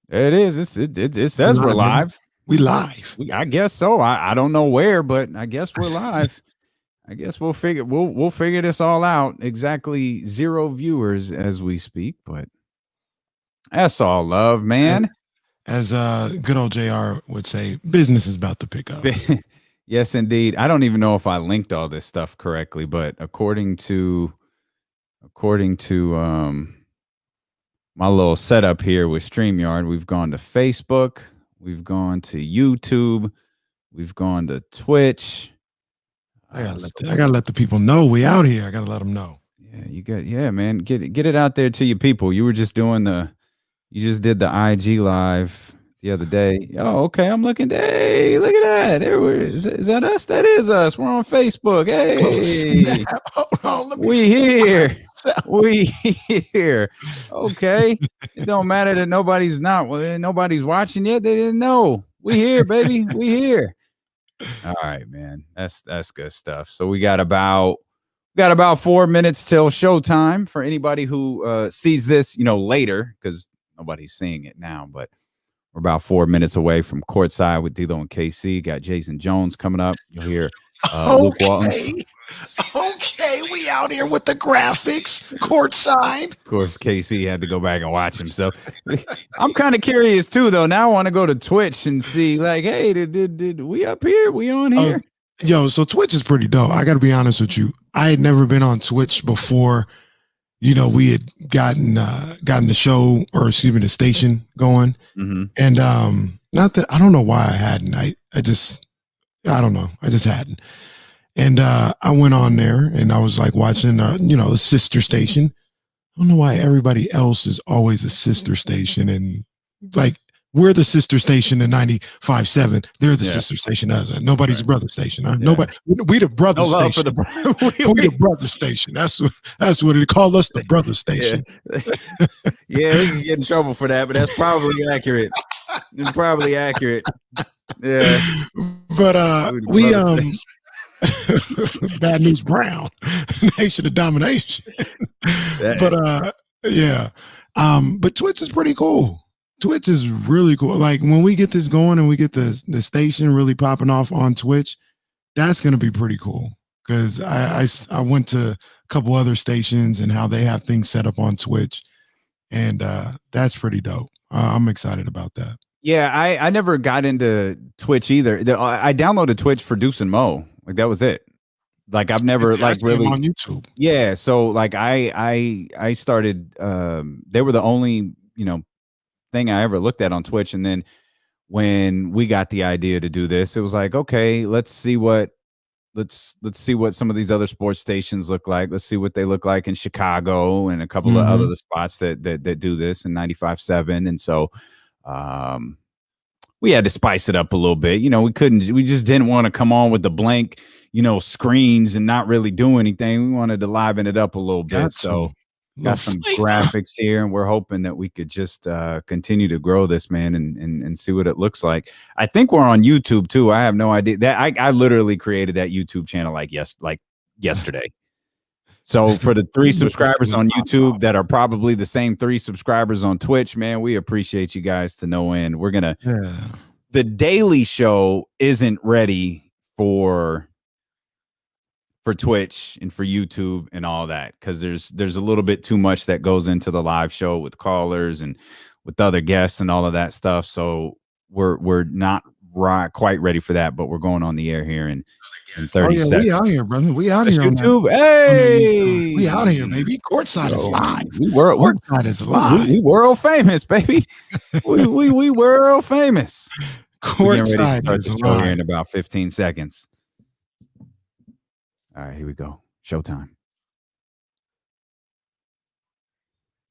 It is. It We says we're live, man. live. We live. I guess so. I don't know where, but I guess we're live. I guess we'll figure this all out. Exactly 0 viewers as we speak, but that's all love, As, man. as good old JR would say, business is about to pick up. Yes, indeed. I don't even know if I linked all this stuff correctly, but according to my little setup here with StreamYard, we've gone to Facebook, we've gone to YouTube, we've gone to Twitch. I gotta let the people know we out here. I gotta let them know. Yeah, man. Get it out there to your people. You were just doing you just did the IG live the other day. Oh, okay. I'm looking. Hey, look at that. Is that us? That is us. We're on Facebook. Oh, Hey, snap. Hold on, let me we see here. myself. We here. Okay. It don't matter that nobody's watching yet. They didn't know. We here, baby. We here. All right, man. That's good stuff. So we got about 4 minutes till showtime for anybody who sees this, later, because nobody's seeing it now. But we're about 4 minutes away from courtside with D'Lo and KC. Got Jason Jones coming up. You'll hear Luke Walton. Okay, we out here with the graphics, courtside. Of course, KC had to go back and watch himself. I'm kind of curious too, though. Now I want to go to Twitch and see, like, hey, did we up here? We on here? So Twitch is pretty dope. I got to be honest with you. I had never been on Twitch before. We had gotten the show, or excuse me, the station going, and not that I don't know why I hadn't. I don't know. I just hadn't. And I went on there and I was like watching, the sister station. I don't know why everybody else is always a sister station, and like we're the sister station in 95.7. They're the sister station. Nobody's a brother station. Huh? Yeah. Nobody. We the brother station. We the brother station. That's what they call us, the brother station. Yeah, we can get in trouble for that, but that's probably accurate. It's probably accurate. Yeah, but we Bad News Brown, Nation of Domination. But yeah, but Twitch is pretty cool. Twitch is really cool. Like when we get this going and we get the station really popping off on Twitch, that's gonna be pretty cool. Because I went to a couple other stations and how they have things set up on Twitch, and that's pretty dope. I'm excited about that. Yeah, I never got into Twitch either. I downloaded Twitch for Deuce and Mo. Like that was it. Like I've never really on YouTube. Yeah, so like I started. They were the only thing I ever looked at on Twitch, and then when we got the idea to do this, it was like, okay, let's see what some of these other sports stations look like. Let's see what they look like in Chicago and a couple of other spots that do this in 95.7, and so. We had to spice it up a little bit. We just didn't want to come on with the blank, screens and not really do anything. We wanted to liven it up a little bit. So got some graphics here, and we're hoping that we could just continue to grow this, man, and see what it looks like. I think we're on YouTube too. I have no idea. That I literally created that YouTube channel like yesterday. So for the 3 subscribers on YouTube that are probably the same 3 subscribers on Twitch, man, we appreciate you guys to no end. We're gonna the daily show isn't ready for Twitch and for YouTube and all that, because there's a little bit too much that goes into the live show with callers and with other guests and all of that stuff. So we're not quite ready for that, but we're going on the air here in 30 seconds. We out here, brother. We out here. YouTube. Hey, we out here, baby. Courtside is live. Courtside is live. We world famous, baby. we world famous. Courtside is live here in about 15 seconds. All right, here we go. Showtime.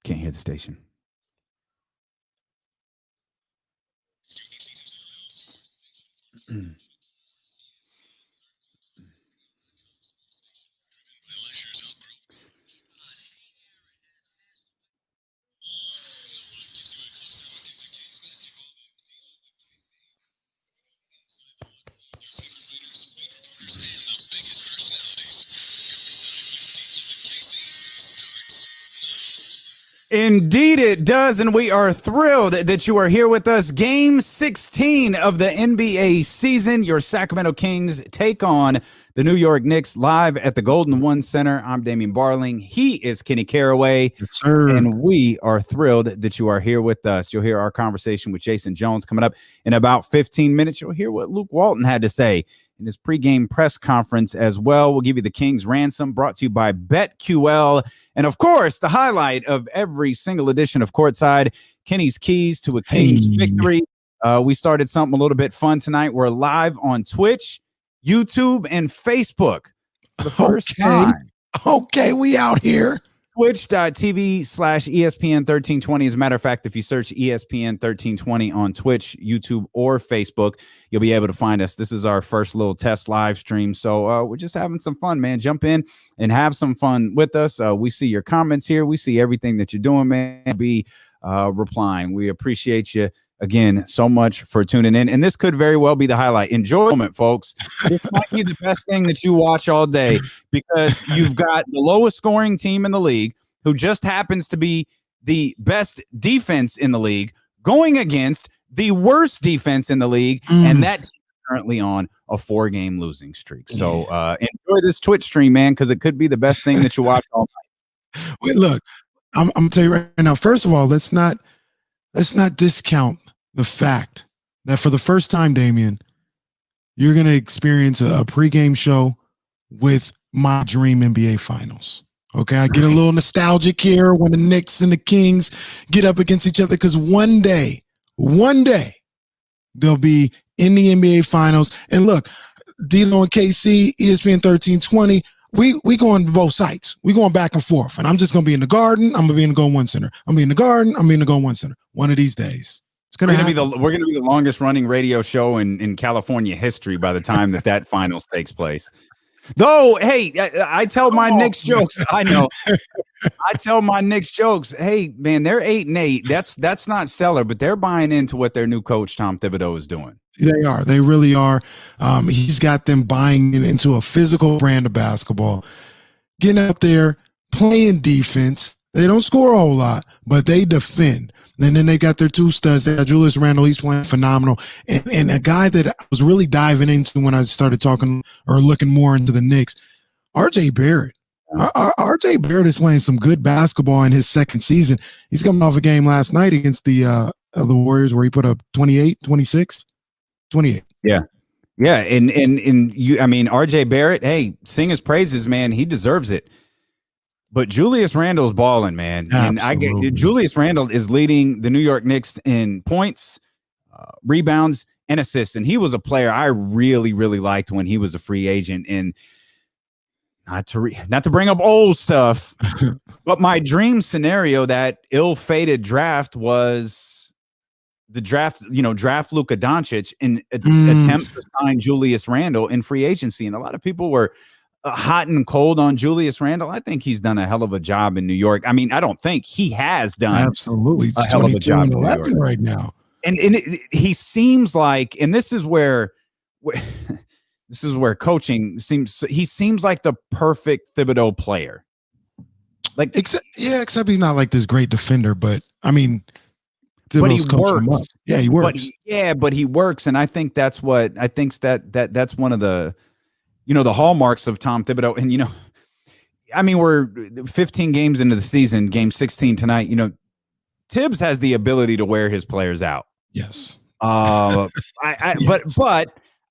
Can't hear the station. Indeed it does, and we are thrilled that you are here with us. Game 16 of the NBA season. Your Sacramento Kings take on the New York Knicks live at the Golden One Center. I'm Damian Barling. He is Kenny Caraway. Yes, sir. And we are thrilled that you are here with us. You'll hear our conversation with Jason Jones coming up in about 15 minutes. You'll hear what Luke Walton had to say in his pregame press conference as well. We'll give you the Kings Ransom, brought to you by BetQL. And, of course, the highlight of every single edition of Courtside, Kenny's keys to a Kings victory. We started something a little bit fun tonight. We're live on Twitch, YouTube, and Facebook for the first time. Okay, we out here. Twitch.tv/ESPN1320. As a matter of fact, if you search ESPN1320 on Twitch, YouTube, or Facebook, you'll be able to find us. This is our first little test live stream. So we're just having some fun, man. Jump in and have some fun with us. We see your comments here. We see everything that you're doing, man. Be replying. We appreciate you again so much for tuning in. And this could very well be the highlight. Enjoy the moment, folks. This might be the best thing that you watch all day, because you've got the lowest scoring team in the league, who just happens to be the best defense in the league, going against the worst defense in the league. And that team is currently on a 4-game losing streak. So enjoy this Twitch stream, man, because it could be the best thing that you watch all night. Wait, look, I'm gonna tell you right now, first of all, let's not discount the fact that for the first time, Damian, you're going to experience a pregame show with my dream NBA finals. Okay, I get a little nostalgic here when the Knicks and the Kings get up against each other, because one day they'll be in the NBA finals. And look, D'Lo and KC, ESPN 1320, we going to both sites. We going back and forth. And I'm just going to be in the Garden. I'm going to be in the Golden One Center. I'm going to be in the Garden. I'm going to be in the Golden One Center. One of these days. We're going to be the longest running radio show in California history by the time that finals takes place. Though, hey, I tell my Knicks jokes. I know. I tell my Knicks jokes. Hey, man, they're 8-8. That's not stellar, but they're buying into what their new coach Tom Thibodeau is doing. They are. They really are. He's got them buying into a physical brand of basketball, getting out there, playing defense. They don't score a whole lot, but they defend. And then they got their two studs. They got Julius Randle. He's playing phenomenal. And a guy that I was really diving into when I started talking or looking more into the Knicks, RJ Barrett. RJ Barrett is playing some good basketball in his second season. He's coming off a game last night against the Warriors where he put up 28, 26, 28. Yeah. Yeah. And you, I mean, RJ Barrett, hey, sing his praises, man. He deserves it. But Julius Randle's balling, man. Absolutely. And Julius Randle is leading the New York Knicks in points, rebounds, and assists. And he was a player I really, really liked when he was a free agent. And not to bring up old stuff, but my dream scenario, that ill-fated draft, was the draft Luka Doncic and attempt to sign Julius Randle in free agency. And a lot of people were hot and cold on Julius Randle. I think he's done a hell of a job in New York. I mean, I don't think he has done absolutely a hell of a job in New York right now. And he seems like, and this is where coaching seems like the perfect Thibodeau player. Like, except he's not like this great defender, but I mean, but he works. Yeah, he works. But he works, and I think that's one of the the hallmarks of Tom Thibodeau. And, I mean, we're 15 games into the season, game 16 tonight. Tibbs has the ability to wear his players out. Yes. But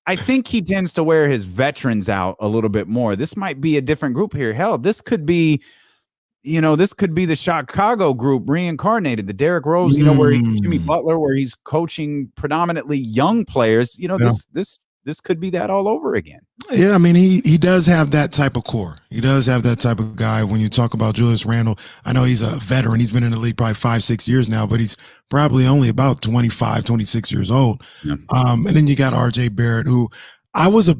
I think he tends to wear his veterans out a little bit more. This might be a different group here. Hell, this could be the Chicago group reincarnated, the Derrick Rose, where Jimmy Butler, where he's coaching predominantly young players. This could be that all over again. Yeah, I mean, he does have that type of core. He does have that type of guy. When you talk about Julius Randle, I know he's a veteran. He's been in the league probably 5-6 years now, but he's probably only about 25, 26 years old. Yeah. And then you got RJ Barrett, who I was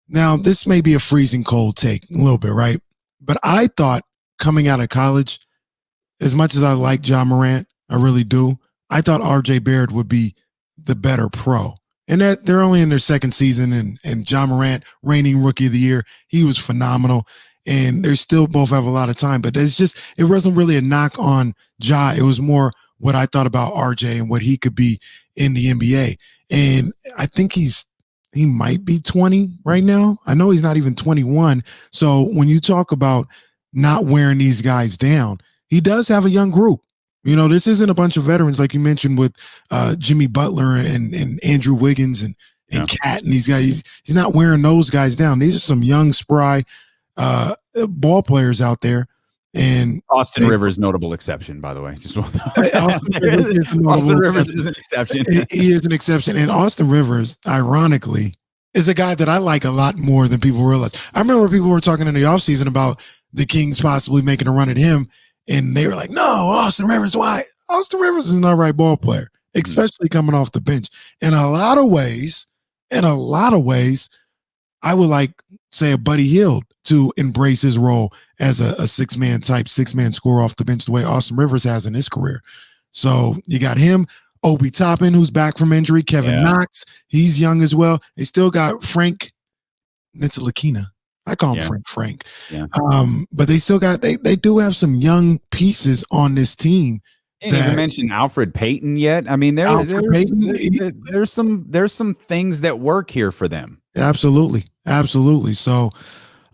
now this may be a freezing cold take a little bit, right? But I thought coming out of college, as much as I like John Morant, I really do, I thought RJ Barrett would be the better pro. And that they're only in their second season, and John Morant, reigning rookie of the year, he was phenomenal. and they still both have a lot of time. But it wasn't really a knock on Ja. It was more what I thought about RJ and what he could be in the NBA. And I think he might be 20 right now. I know he's not even 21. So when you talk about not wearing these guys down, he does have a young group. This isn't a bunch of veterans like you mentioned with Jimmy Butler and Andrew Wiggins and Cat and these guys. He's not wearing those guys down. These are some young, spry ball players out there. And Austin Rivers, notable exception, by the way. Just Austin Rivers is an exception. He is an exception. And Austin Rivers, ironically, is a guy that I like a lot more than people realize. I remember people were talking in the offseason about the Kings possibly making a run at him, and they were like, no, Austin Rivers, why? Austin Rivers is an all right ball player, especially coming off the bench. In a lot of ways, I would like, say, a Buddy Hield to embrace his role as a six-man scorer off the bench the way Austin Rivers has in his career. So you got him, Obi Toppin, who's back from injury, Kevin Knox, he's young as well. They still got Frank Ntilikina. I call him Frank. Yeah. But they still got they do have some young pieces on this team. Didn't even mention Alfred Payton yet. I mean, there's some things that work here for them. Absolutely. So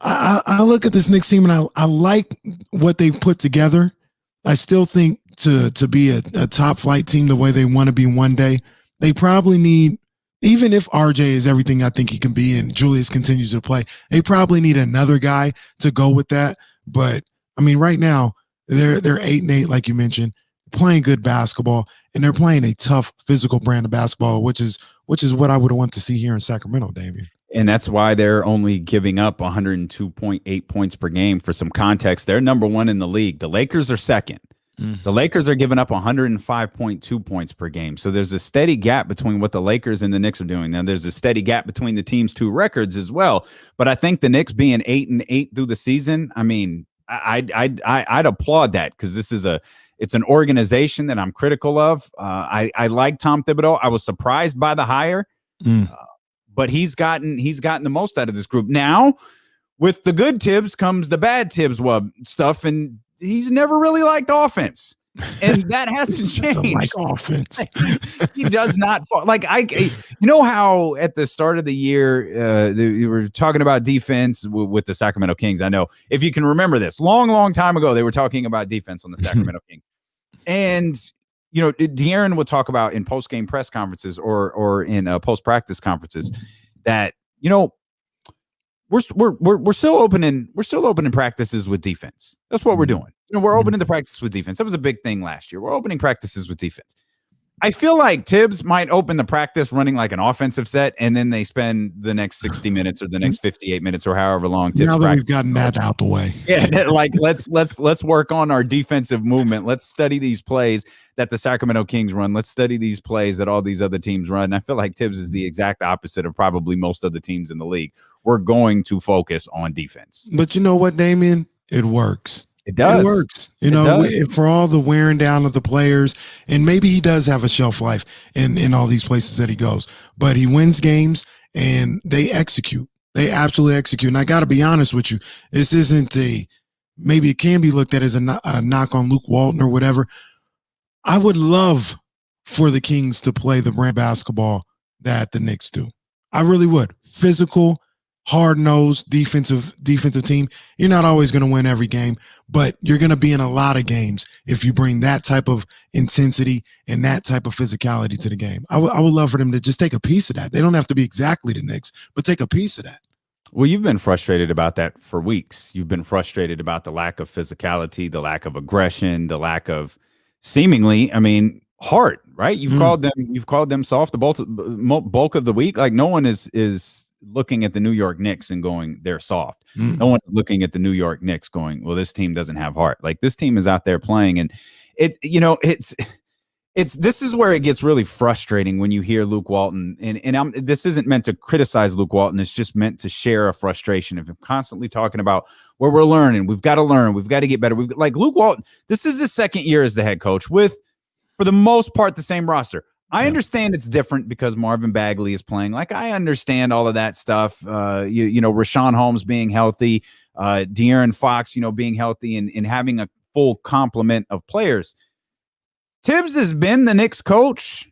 I look at this Knicks team and I like what they put together. I still think to be a top flight team the way they want to be one day, they probably need, even if RJ is everything I think he can be and Julius continues to play, they probably need another guy to go with that. But I mean, right now they're 8-8, like you mentioned, playing good basketball, and they're playing a tough physical brand of basketball, which is what I would want to see here in Sacramento, Damian. And that's why they're only giving up 102.8 points per game. For some context, they're number one in the league. The Lakers are second. The Lakers are giving up 105.2 points per game. So there's a steady gap between what the Lakers and the Knicks are doing. Now, there's a steady gap between the team's two records as well. But I think the Knicks being 8-8 through the season, I mean, I'd applaud that, because it's an organization that I'm critical of. I like Tom Thibodeau. I was surprised by the hire. But he's gotten the most out of this group. Now, with the good Tibbs comes the bad Tibbs stuff, and he's never really liked offense, and that hasn't changed. Like offense, he does not like. How at the start of the year you were talking about defense with the Sacramento Kings. I know, if you can remember this, long time ago, they were talking about defense on the Sacramento Kings, and De'Aaron would talk about in post-game press conferences or in post-practice conferences that, we're still opening practices with defense. That's what we're doing. We're opening the practice with defense. That was a big thing last year. We're opening practices with defense. I feel like Tibbs might open the practice running like an offensive set, and then they spend the next 60 minutes or the next 58 minutes or however long. Now that we've gotten that out the way. Yeah, like let's work on our defensive movement. Let's study these plays that the Sacramento Kings run. Let's study these plays that all these other teams run. And I feel like Tibbs is the exact opposite of probably most of the teams in the league. We're going to focus on defense. But you know what, Damian? It works. It does. It works. For all the wearing down of the players, and maybe he does have a shelf life in all these places that he goes, but he wins games and they execute. They absolutely execute. And I got to be honest with you, this isn't maybe it can be looked at as a knock on Luke Walton or whatever. I would love for the Kings to play the brand of basketball that the Knicks do. I really would. Physical, hard-nosed defensive team. You're not always going to win every game, but you're going to be in a lot of games if you bring that type of intensity and that type of physicality to the game. I would love for them to just take a piece of that. They don't have to be exactly the Knicks, but take a piece of that. Well, you've been frustrated about that for weeks. You've been frustrated about the lack of physicality, the lack of aggression, the lack of seemingly, heart, right? You've called them soft the bulk of the week. Like, no one is looking at the New York Knicks and going, they're soft. No one is looking at the New York Knicks going, well, this team doesn't have heart. Like, this team is out there playing, and this is where it gets really frustrating when you hear Luke Walton, and this isn't meant to criticize Luke Walton. It's just meant to share a frustration of him constantly talking about where we're learning. We've got to learn. We've got to get better. Like Luke Walton, this is his second year as the head coach with, for the most part, the same roster. I understand it's different because Marvin Bagley is playing. Like, I understand all of that stuff. You know, Rashawn Holmes being healthy, De'Aaron Fox, you know, being healthy and having a full complement of players. Tibbs has been the Knicks coach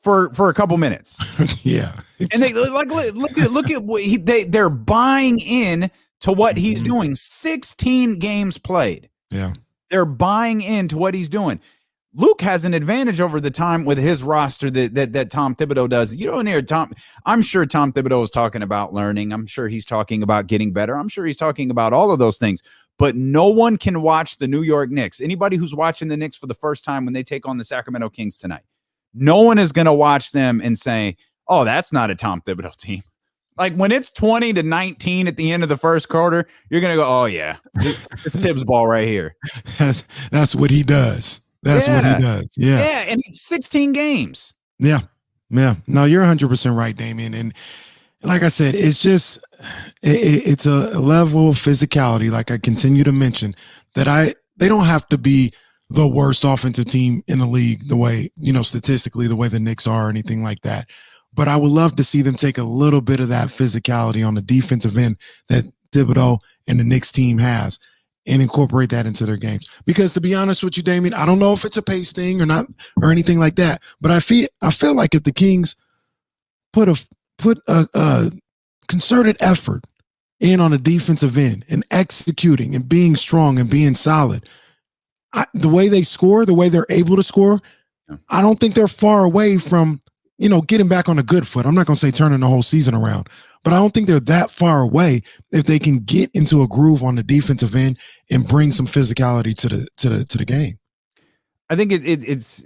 for a couple minutes. Yeah. And they look at what they're buying in to what he's doing. 16 games played. Yeah. They're buying into what he's doing. Luke has an advantage over the time with his roster that Tom Thibodeau does. You don't hear Tom. I'm sure Tom Thibodeau is talking about learning. I'm sure he's talking about getting better. I'm sure he's talking about all of those things. But no one can watch the New York Knicks. Anybody who's watching the Knicks for the first time when they take on the Sacramento Kings tonight, no one is going to watch them and say, "Oh, that's not a Tom Thibodeau team." Like, when it's 20-19 at the end of the first quarter, you're going to go, "Oh yeah, this Tibbs ball right here." That's what he does. That's what he does. Yeah. Yeah. And it's 16 games. Yeah. Yeah. No, you're 100% right, Damian. And like I said, it's just, it's a level of physicality, like I continue to mention, that they don't have to be the worst offensive team in the league the way, you know, statistically, the way the Knicks are or anything like that. But I would love to see them take a little bit of that physicality on the defensive end that Thibodeau and the Knicks team has, and incorporate that into their games. Because to be honest with you, Damian, I don't know if it's a pace thing or not or anything like that, but I feel like if the Kings put a concerted effort in on the defensive end and executing and being strong and being solid, the way they score, the way they're able to score, I don't think they're far away from, you know, getting back on a good foot. I'm not going to say turning the whole season around, but I don't think they're that far away if they can get into a groove on the defensive end and bring some physicality to the game. I think it's,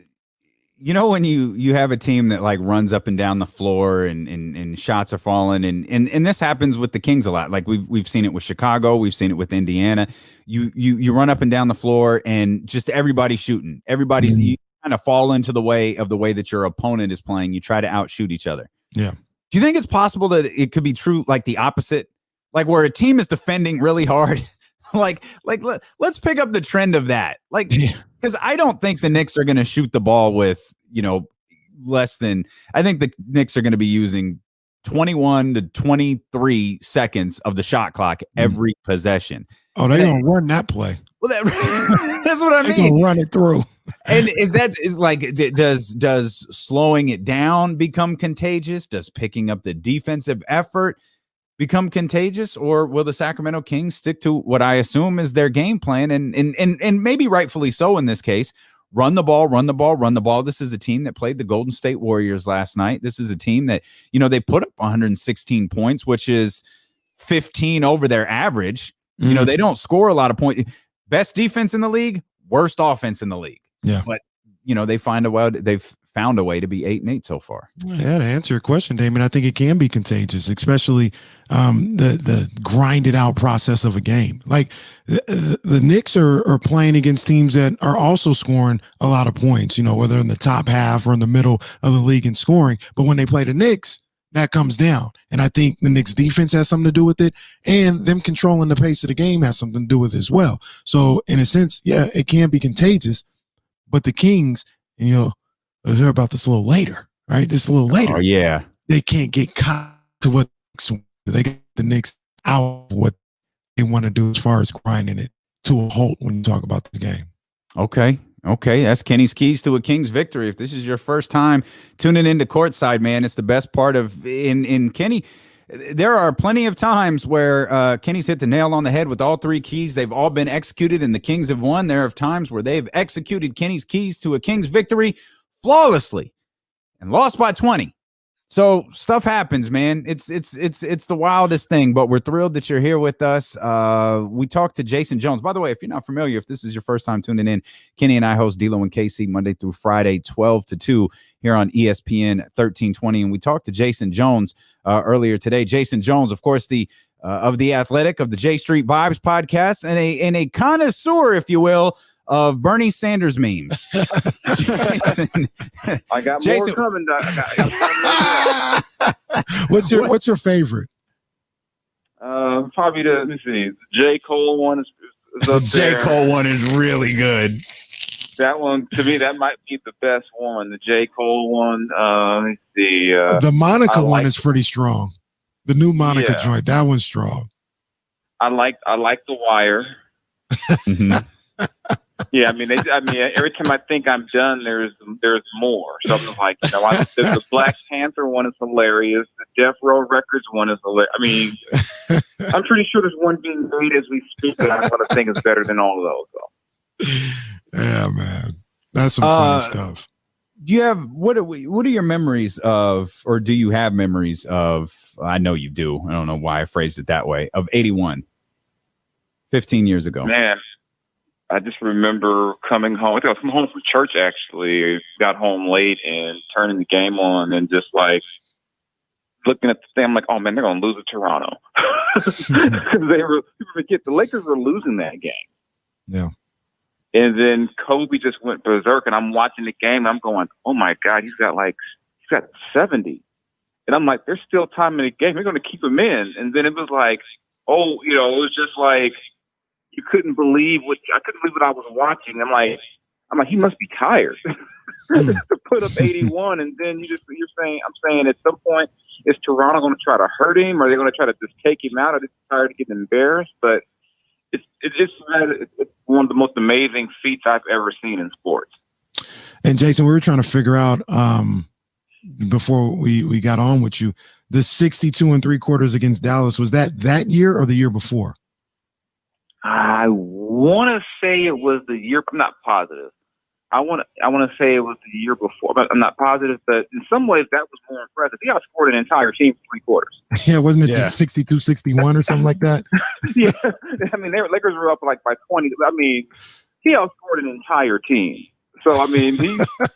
you know, when you have a team that like runs up and down the floor and shots are falling and this happens with the Kings a lot. Like we've seen it with Chicago, we've seen it with Indiana. You run up and down the floor and just everybody's shooting. Everybody's you kind of fall into the way that your opponent is playing. You try to outshoot each other. Yeah. Do you think it's possible that it could be true, like the opposite, like where a team is defending really hard? Let's pick up the trend of that. Like, because I don't think the Knicks are going to shoot the ball with, you know, less than, I think the Knicks are going to be using 21 to 23 seconds of the shot clock every possession. Oh, they're going to run that play. Well, that's what I mean. They're going to run it through. And does slowing it down become contagious? Does picking up the defensive effort become contagious? Or will the Sacramento Kings stick to what I assume is their game plan and maybe rightfully so in this case, run the ball. This is a team that played the Golden State Warriors last night. This is a team that, you know, they put up 116 points, which is 15 over their average. You know, they don't score a lot of points. Best defense in the league, worst offense in the league. Yeah. But, you know, they've found a way to be 8-8 so far. Yeah, to answer your question, Damon, I think it can be contagious, especially the grinded out process of a game. Like the Knicks are playing against teams that are also scoring a lot of points, you know, whether in the top half or in the middle of the league in scoring. But when they play the Knicks, that comes down. And I think the Knicks defense has something to do with it, and them controlling the pace of the game has something to do with it as well. So in a sense, yeah, it can be contagious, but the Kings, and you'll hear about this a little later, right? Just a little later. Oh, yeah. They can't get caught to what they get the Knicks out of what they want to do as far as grinding it to a halt when you talk about this game. Okay. That's Kenny's keys to a Kings victory. If this is your first time tuning into Courtside, man, it's the best part of in Kenny. There are plenty of times where Kenny's hit the nail on the head with all three keys. They've all been executed and the Kings have won. There are times where they've executed Kenny's keys to a Kings victory flawlessly and lost by 20. So stuff happens, man. It's the wildest thing, but we're thrilled that you're here with us. We talked to Jason Jones. By the way, if you're not familiar, if this is your first time tuning in, Kenny and I host D'Lo and KC Monday through Friday, 12 to 2 here on ESPN 1320. And we talked to Jason Jones earlier today. Jason Jones, of course, of The Athletic, of the J Street Vibes podcast, and a connoisseur, if you will, of Bernie Sanders memes. Jason, I got Jason, more coming. What's your favorite? Probably the J. Cole one is up there. J. Cole one is really good. That one, to me, that might be the best one. The J. Cole one. The Monica one is pretty strong. The new Monica joint, that one's strong. I like The Wire. Yeah, I mean, every time I think I'm done, there's more. So I'm like, the Black Panther one is hilarious. The Death Row Records one is hilarious. I mean, I'm pretty sure there's one being made as we speak that I'm going to think is better than all of those. So. Yeah, man, that's some funny stuff. Do you have what are your memories of, or do you have memories of? I know you do. I don't know why I phrased it that way. Of 81, 15 years ago. Man, I just remember coming home. I think I was home from church, actually. Got home late and turning the game on and just like looking at the thing. I'm like, oh man, they're going to lose to Toronto. Because people forget the Lakers were losing that game. Yeah. And then Kobe just went berserk, and I'm watching the game. And I'm going, oh my God, he's got 70. And I'm like, there's still time in the game. They're going to keep him in. And then it was like, it was just like, I couldn't believe what I was watching. I'm like, he must be tired to put up 81. And then I'm saying at some point, is Toronto going to try to hurt him? Or are they going to try to just take him out? Or are they tired of getting embarrassed? But it's one of the most amazing feats I've ever seen in sports. And Jason, we were trying to figure out before we got on with you, the 62 3/4 against Dallas, was that year or the year before? I want to say it was the year. I'm not positive. I want to say it was the year before, but I'm not positive. But in some ways, that was more impressive. He outscored an entire team for 3 quarters. Yeah, wasn't it 62-61 or something like that? Yeah, I mean, Lakers were up by 20. I mean, he outscored an entire team. So I mean,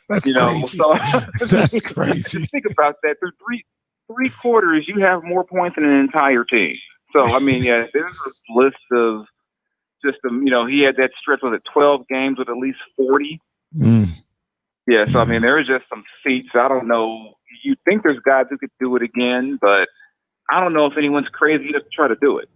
that's crazy. That's crazy. Think about that. Through three quarters, you have more points than an entire team. So I mean, yeah, there's a list of just he had that stretch with 12 games with at least 40. Yeah, so I mean, there is just some feats. I don't know. You think there's guys who could do it again, but I don't know if anyone's crazy enough to try to do it.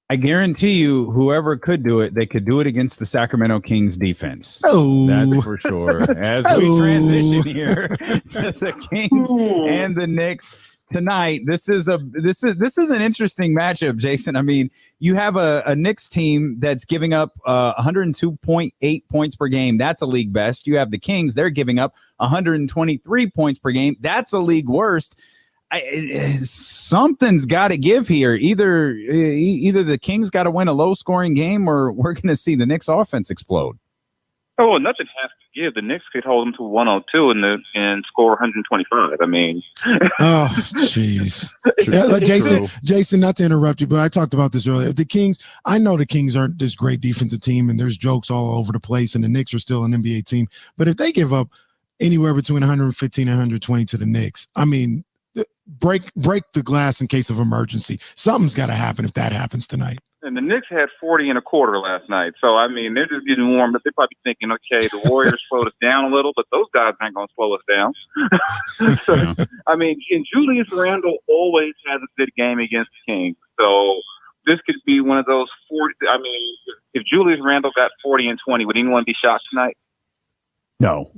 I guarantee you, whoever could do it, they could do it against the Sacramento Kings defense. Oh, that's for sure. As we transition here to the Kings and the Knicks tonight, this is an interesting matchup, Jason. I mean, you have a Knicks team that's giving up 102.8 points per game. That's a league best. You have the Kings; they're giving up 123 points per game. That's a league worst. Something's got to give here. Either the Kings got to win a low-scoring game, or we're going to see the Knicks offense explode. Oh, well, nothing has to give. The Knicks could hold them to 102 and score 125. I mean, oh, jeez. Jason, not to interrupt you, but I talked about this earlier. The Kings, I know the Kings aren't this great defensive team, and there's jokes all over the place, and the Knicks are still an NBA team. But if they give up anywhere between 115 and 120 to the Knicks, I mean, break the glass in case of emergency. Something's got to happen if that happens tonight. And the Knicks had 40 and a quarter last night. So, I mean, they're just getting warm, but they're probably thinking, okay, the Warriors slowed us down a little, but those guys aren't going to slow us down. So, I mean, and Julius Randle always has a good game against the Kings. So this could be one of those 40. I mean, if Julius Randle got 40 and 20, would anyone be shocked tonight? No.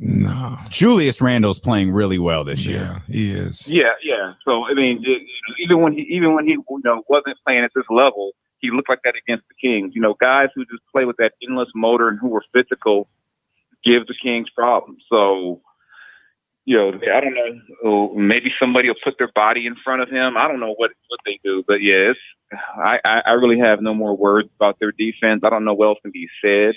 Julius Randle's playing really well this year. Yeah, he is. Yeah. So I mean, even when he wasn't playing at this level, he looked like that against the Kings. Guys who just play with that endless motor and who were physical give the Kings problems. So, I don't know. Maybe somebody will put their body in front of him. I don't know what they do, but yeah, I really have no more words about their defense. I don't know what else can be said.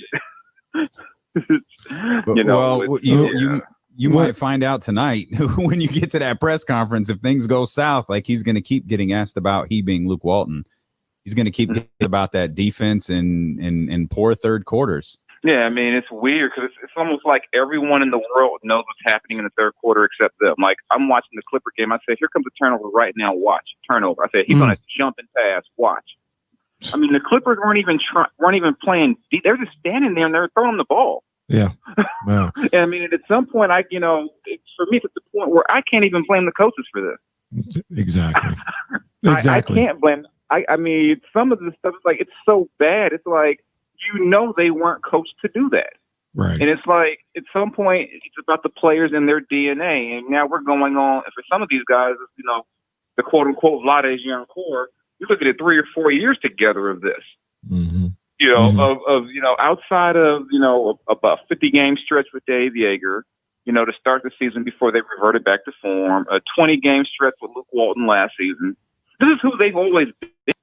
You might find out tonight when you get to that press conference if things go south. Like, he's going to keep getting asked about, he being Luke Walton. He's going to keep getting about that defense in poor third quarters. Yeah, I mean, it's weird because it's almost like everyone in the world knows what's happening in the third quarter except them. Like, I'm watching the Clipper game. I say, here comes a turnover right now. Watch. Turnover. I say, he's going to jump and pass. Watch. I mean, the Clippers weren't even playing deep. They're just standing there and they're throwing the ball. Yeah. Wow. And I mean, at some point, for me, it's at the point where I can't even blame the coaches for this. Exactly. I can't blame. I mean, some of the stuff is like, it's so bad. It's like, they weren't coached to do that. Right. And it's like, at some point, it's about the players and their DNA. And now we're going on, for some of these guys, the quote-unquote Lades Young core, you're looking at 3 or 4 years together of this. Mm-hmm. Outside of, about 50-game stretch with Dave Yeager, to start the season before they reverted back to form, a 20-game stretch with Luke Walton last season. This is who they've always been.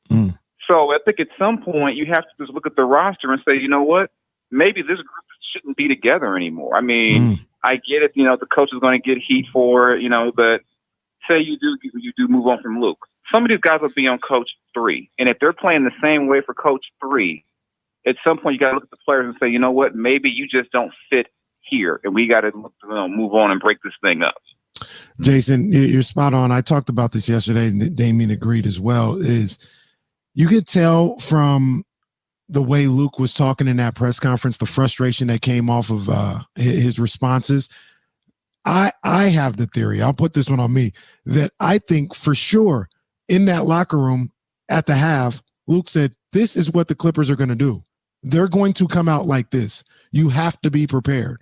Mm. So I think at some point you have to just look at the roster and say, you know what, maybe this group shouldn't be together anymore. I mean, I get it, the coach is going to get heat for it, but say you do move on from Luke. Some of these guys will be on coach 3. And if they're playing the same way for coach 3, at some point you got to look at the players and say, you know what, maybe you just don't fit here. And we got to move on and break this thing up. Jason, you're spot on. I talked about this yesterday, and Damien agreed as well, is you could tell from the way Luke was talking in that press conference, the frustration that came off of his responses. I have the theory, I'll put this one on me, that I think for sure in that locker room at the half, Luke said, this is what the Clippers are going to do. They're going to come out like this. You have to be prepared.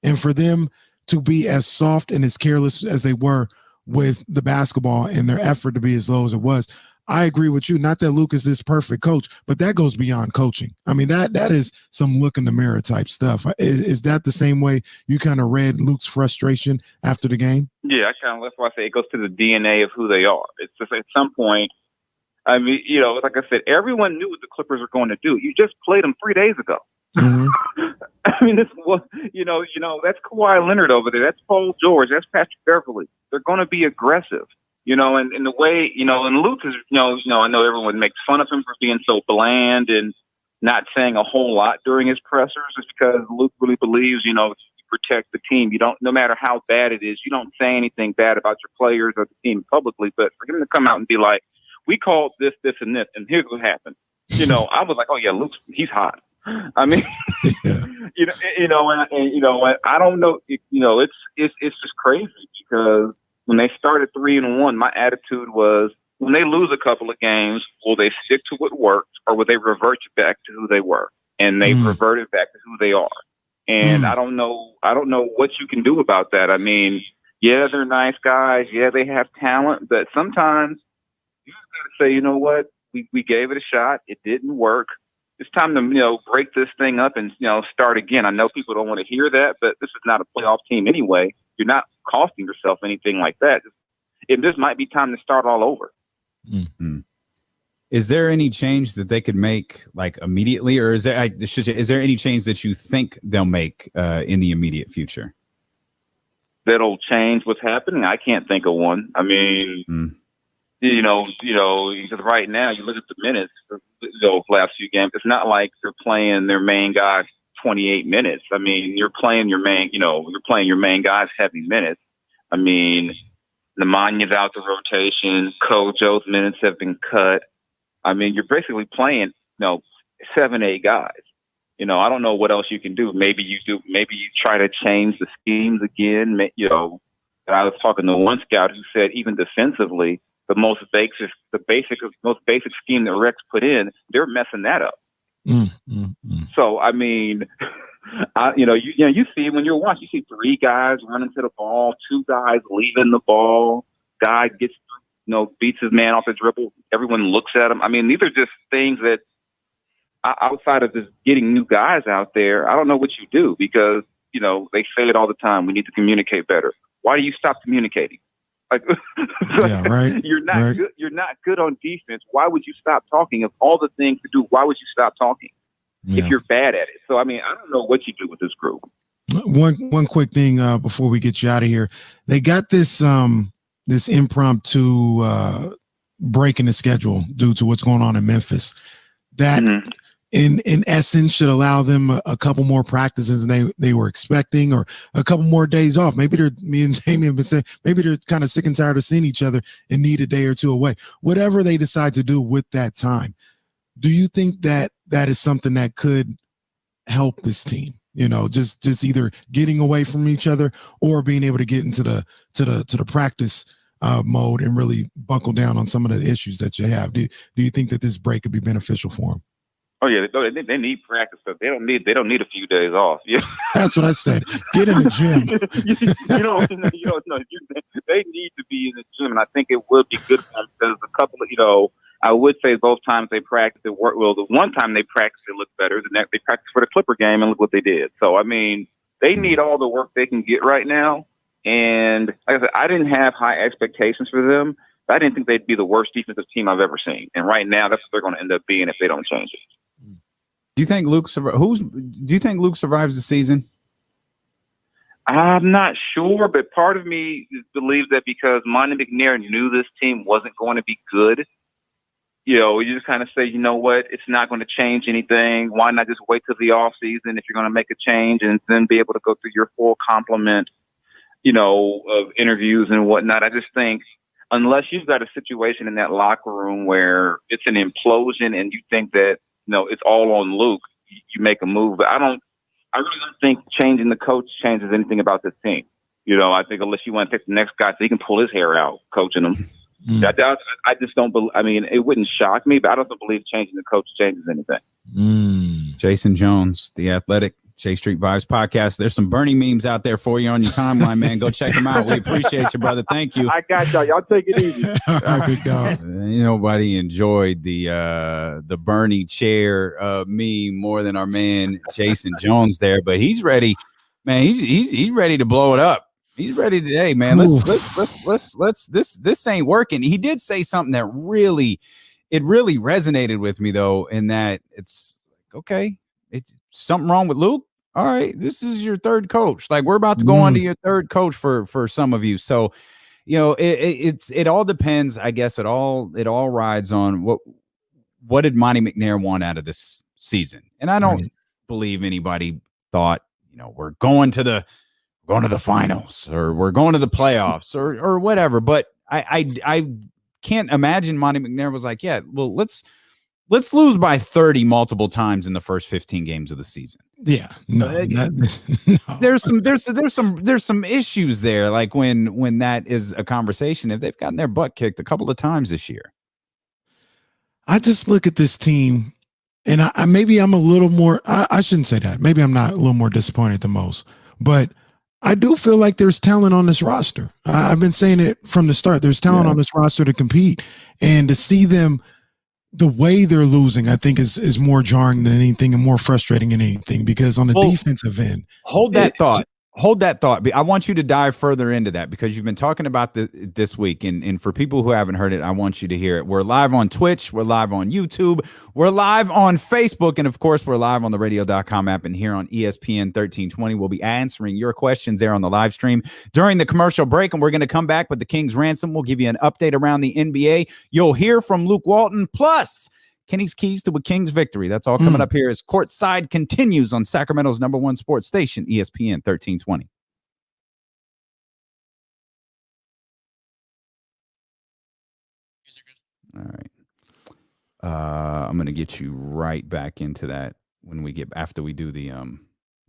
And for them to be as soft and as careless as they were with the basketball and their effort to be as low as it was, I agree with you. Not that Luke is this perfect coach, but that goes beyond coaching. I mean, that is some look in the mirror type stuff. Is that the same way you kind of read Luke's frustration after the game? Yeah, that's why I say it goes to the DNA of who they are. It's just at some point, I mean, like I said, everyone knew what the Clippers were going to do. You just played them 3 days ago. Mm-hmm. I mean, that's Kawhi Leonard over there. That's Paul George. That's Patrick Beverly. They're going to be aggressive. And the way, and Luke is, I know everyone makes fun of him for being so bland and not saying a whole lot during his pressers. It's because Luke really believes, you protect the team. You don't, no matter how bad it is, you don't say anything bad about your players or the team publicly. But for him to come out and be like, we called this, and this, and here's what happened. I was like, oh yeah, Luke, he's hot. I mean, yeah. and I don't know, it's just crazy because when they started 3-1, my attitude was when they lose a couple of games, will they stick to what worked or will they revert back to who they were? And they reverted back to who they are. And I don't know what you can do about that. I mean, yeah, they're nice guys. Yeah, they have talent, but sometimes you just got to say, you know what? We gave it a shot. It didn't work. It's time to, break this thing up and, start again. I know people don't want to hear that, but this is not a playoff team anyway. You're not costing yourself anything like that. This might be time to start all over. Mm-hmm. Is there any change that they could make like immediately, or is there any change that you think they'll make in the immediate future that'll change what's happening? I can't think of one. I mean, because right now you look at the minutes of those last few games. It's not like they're playing their main guys 28 minutes. I mean, you're playing your main guys heavy minutes. I mean, Nemanya's out the rotation. Kojo's minutes have been cut. I mean, you're basically playing, 7-8 guys. I don't know what else you can do. Maybe you try to change the schemes again. I was talking to one scout who said even defensively, the most basic scheme that Rex put in, they're messing that up. So I mean, you see when you're watching, you see 3 guys running to the ball, 2 guys leaving the ball. Guy gets, beats his man off the dribble. Everyone looks at him. I mean, these are just things that outside of just getting new guys out there, I don't know what you do because they say it all the time. We need to communicate better. Why do you stop communicating? Yeah, right. You're not good. You're not good on defense. Why would you stop talking? Of all the things to do, why would you stop talking if you're bad at it? So, I mean, I don't know what you do with this group. One quick thing before we get you out of here. They got this this impromptu break in the schedule due to what's going on in Memphis. That in essence should allow them a couple more practices than they were expecting, or a couple more days off. Maybe me and Damien have been saying, maybe they're kind of sick and tired of seeing each other and need a day or two away. Whatever they decide to do with that time, do you think that is something that could help this team? Just either getting away from each other or being able to get into the practice mode and really buckle down on some of the issues that you have. Do you think that this break could be beneficial for them? Oh yeah, they need practice, but they don't need a few days off. Yeah, that's what I said. Get in the gym. They need to be in the gym, and I think it would be good for them because a couple of I would say both times they practiced it worked well. The one time they practiced it looked better. The next they practiced for the Clipper game, and look what they did. So I mean, they need all the work they can get right now. And like I said, I didn't have high expectations for them. I didn't think they'd be the worst defensive team I've ever seen. And right now, that's what they're going to end up being if they don't change it. Do you think Luke survives the season? I'm not sure, but part of me believes that because Monty McNair knew this team wasn't going to be good, you just kind of say, you know what, it's not going to change anything. Why not just wait till the off season if you're going to make a change and then be able to go through your full complement, of interviews and whatnot. I just think unless you've got a situation in that locker room where it's an implosion and you think that, it's all on Luke, you make a move. But I really don't think changing the coach changes anything about this team. I think unless you want to pick the next guy so he can pull his hair out coaching them. I just don't believe. I mean, it wouldn't shock me, but I don't believe changing the coach changes anything. Jason Jones, The Athletic, J Street Vibes podcast. There's some Bernie memes out there for you on your timeline, man. Go check them out. We appreciate you, brother. Thank you. I got y'all. Y'all take it easy. All right, big dog. Nobody enjoyed the Bernie chair meme more than our man Jason Jones there, but he's ready, man. He's ready to blow it up. He's ready today, man. Let's this ain't working. He did say something that really resonated with me though, in that it's like, okay, it's something wrong with Luke. All right, this is your third coach. Like we're about to go on to your third coach for some of you. So, it all depends. I guess it all rides on what did Monty McNair want out of this season. And I don't believe anybody thought, we're going to the finals or we're going to the playoffs or whatever. But I can't imagine Monty McNair was like, yeah, well, let's lose by 30 multiple times in the first 15 games of the season. Yeah, no. There's some issues there. Like when that is a conversation, if they've gotten their butt kicked a couple of times this year. I just look at this team and maybe I'm a little more, I shouldn't say that. Maybe I'm not a little more disappointed than most, but I do feel like there's talent on this roster. I've been saying it from the start. There's talent on this roster to compete, and to see them the way they're losing, I think is more jarring than anything and more frustrating than anything, because on the defensive end, hold that thought. I want you to dive further into that because you've been talking about this week. And for people who haven't heard it, I want you to hear it. We're live on Twitch. We're live on YouTube. We're live on Facebook. And of course, we're live on the radio.com app and here on ESPN 1320. We'll be answering your questions there on the live stream during the commercial break. And we're going to come back with the Kings Ransom. We'll give you an update around the NBA. You'll hear from Luke Walton, plus Kenny's keys to a Kings victory. That's all coming up here as Courtside continues on Sacramento's #1 sports station, ESPN 1320. All right. I'm going to get you right back into that after we do the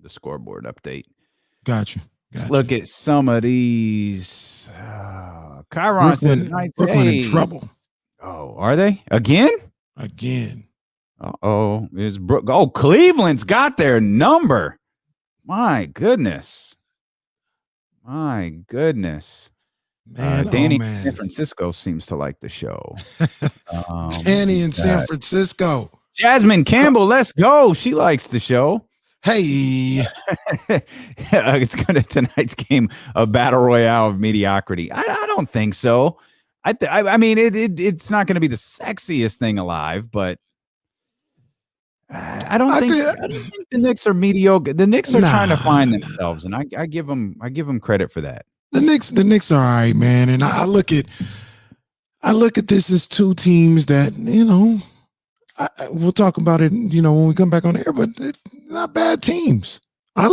scoreboard update. Gotcha. Let's look at some of these. Chiron says, Brooklyn in trouble. Oh, are they? Again? Uh-oh. Cleveland's got their number. My goodness. Man, Danny in San Francisco seems to like the show. Danny in San Francisco. Jasmine Campbell, let's go. She likes the show. Hey. It's going to tonight's game a battle royale of mediocrity. I don't think so. I mean, it's not going to be the sexiest thing alive, but I don't think the Knicks are mediocre. The Knicks are trying to find themselves, and I give them credit for that. The Knicks are all right, man. And I look at this as two teams that, we'll talk about it, when we come back on air, but they're not bad teams. I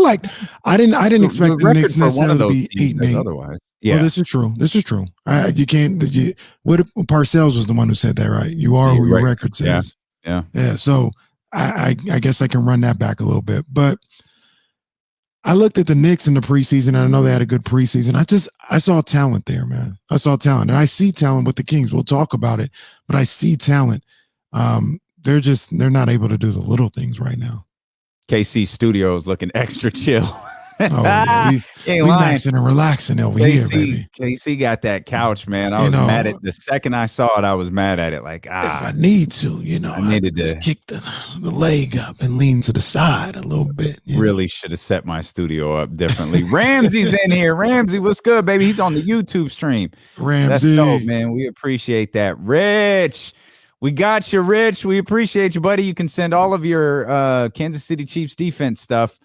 didn't expect the Knicks necessarily to be 8-8. Otherwise. Yeah, well, this is true. You can't. Parcells was the one who said that, right? You are who your record says. Yeah. So I guess I can run that back a little bit. But I looked at the Knicks in the preseason, and I know they had a good preseason. I saw talent there, man. I saw talent, and I see talent with the Kings. We'll talk about it, but I see talent. they're not able to do the little things right now. KC Studios looking extra chill. Oh yeah, we maxing and relaxing over here, baby. KC got that couch, man. I was mad at the second I saw it. I was mad at it. Like, if I need to, I needed to kick the leg up and lean to the side a little bit. Really should have set my studio up differently. Ramsey's in here. Ramsey, what's good, baby? He's on the YouTube stream. Ramsey, that's dope, man. We appreciate that. Rich, we got you, Rich. We appreciate you, buddy. You can send all of your Kansas City Chiefs defense stuff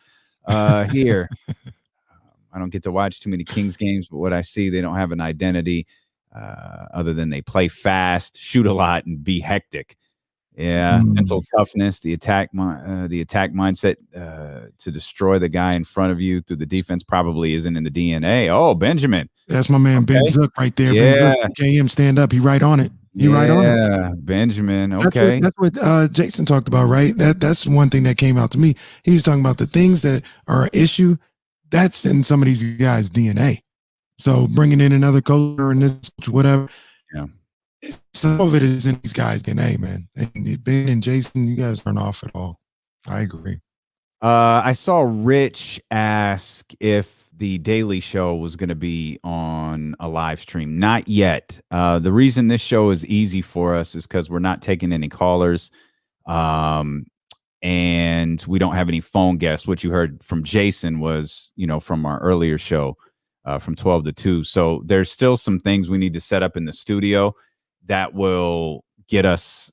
here. I don't get to watch too many Kings games, but what I see, they don't have an identity other than they play fast, shoot a lot, and be hectic. Yeah, mental toughness, the attack mindset to destroy the guy in front of you through the defense probably isn't in the DNA. Oh, Benjamin, that's my man Ben Zook right there. Yeah, KM stand up. He right on it. Right on it. Yeah, Benjamin. Okay, that's what Jason talked about, right? That's one thing that came out to me. He was talking about the things that are an issue. That's in some of these guys' DNA. So bringing in another coach or in this whatever, some of it is in these guys' DNA, man. And Ben and Jason, you guys aren't off at all. I agree. I saw Rich ask if the Daily Show was going to be on a live stream. Not yet. The reason this show is easy for us is because we're not taking any callers, and we don't have any phone guests. What you heard from Jason was, from our earlier show, from 12 to 2. So there's still some things we need to set up in the studio that will get us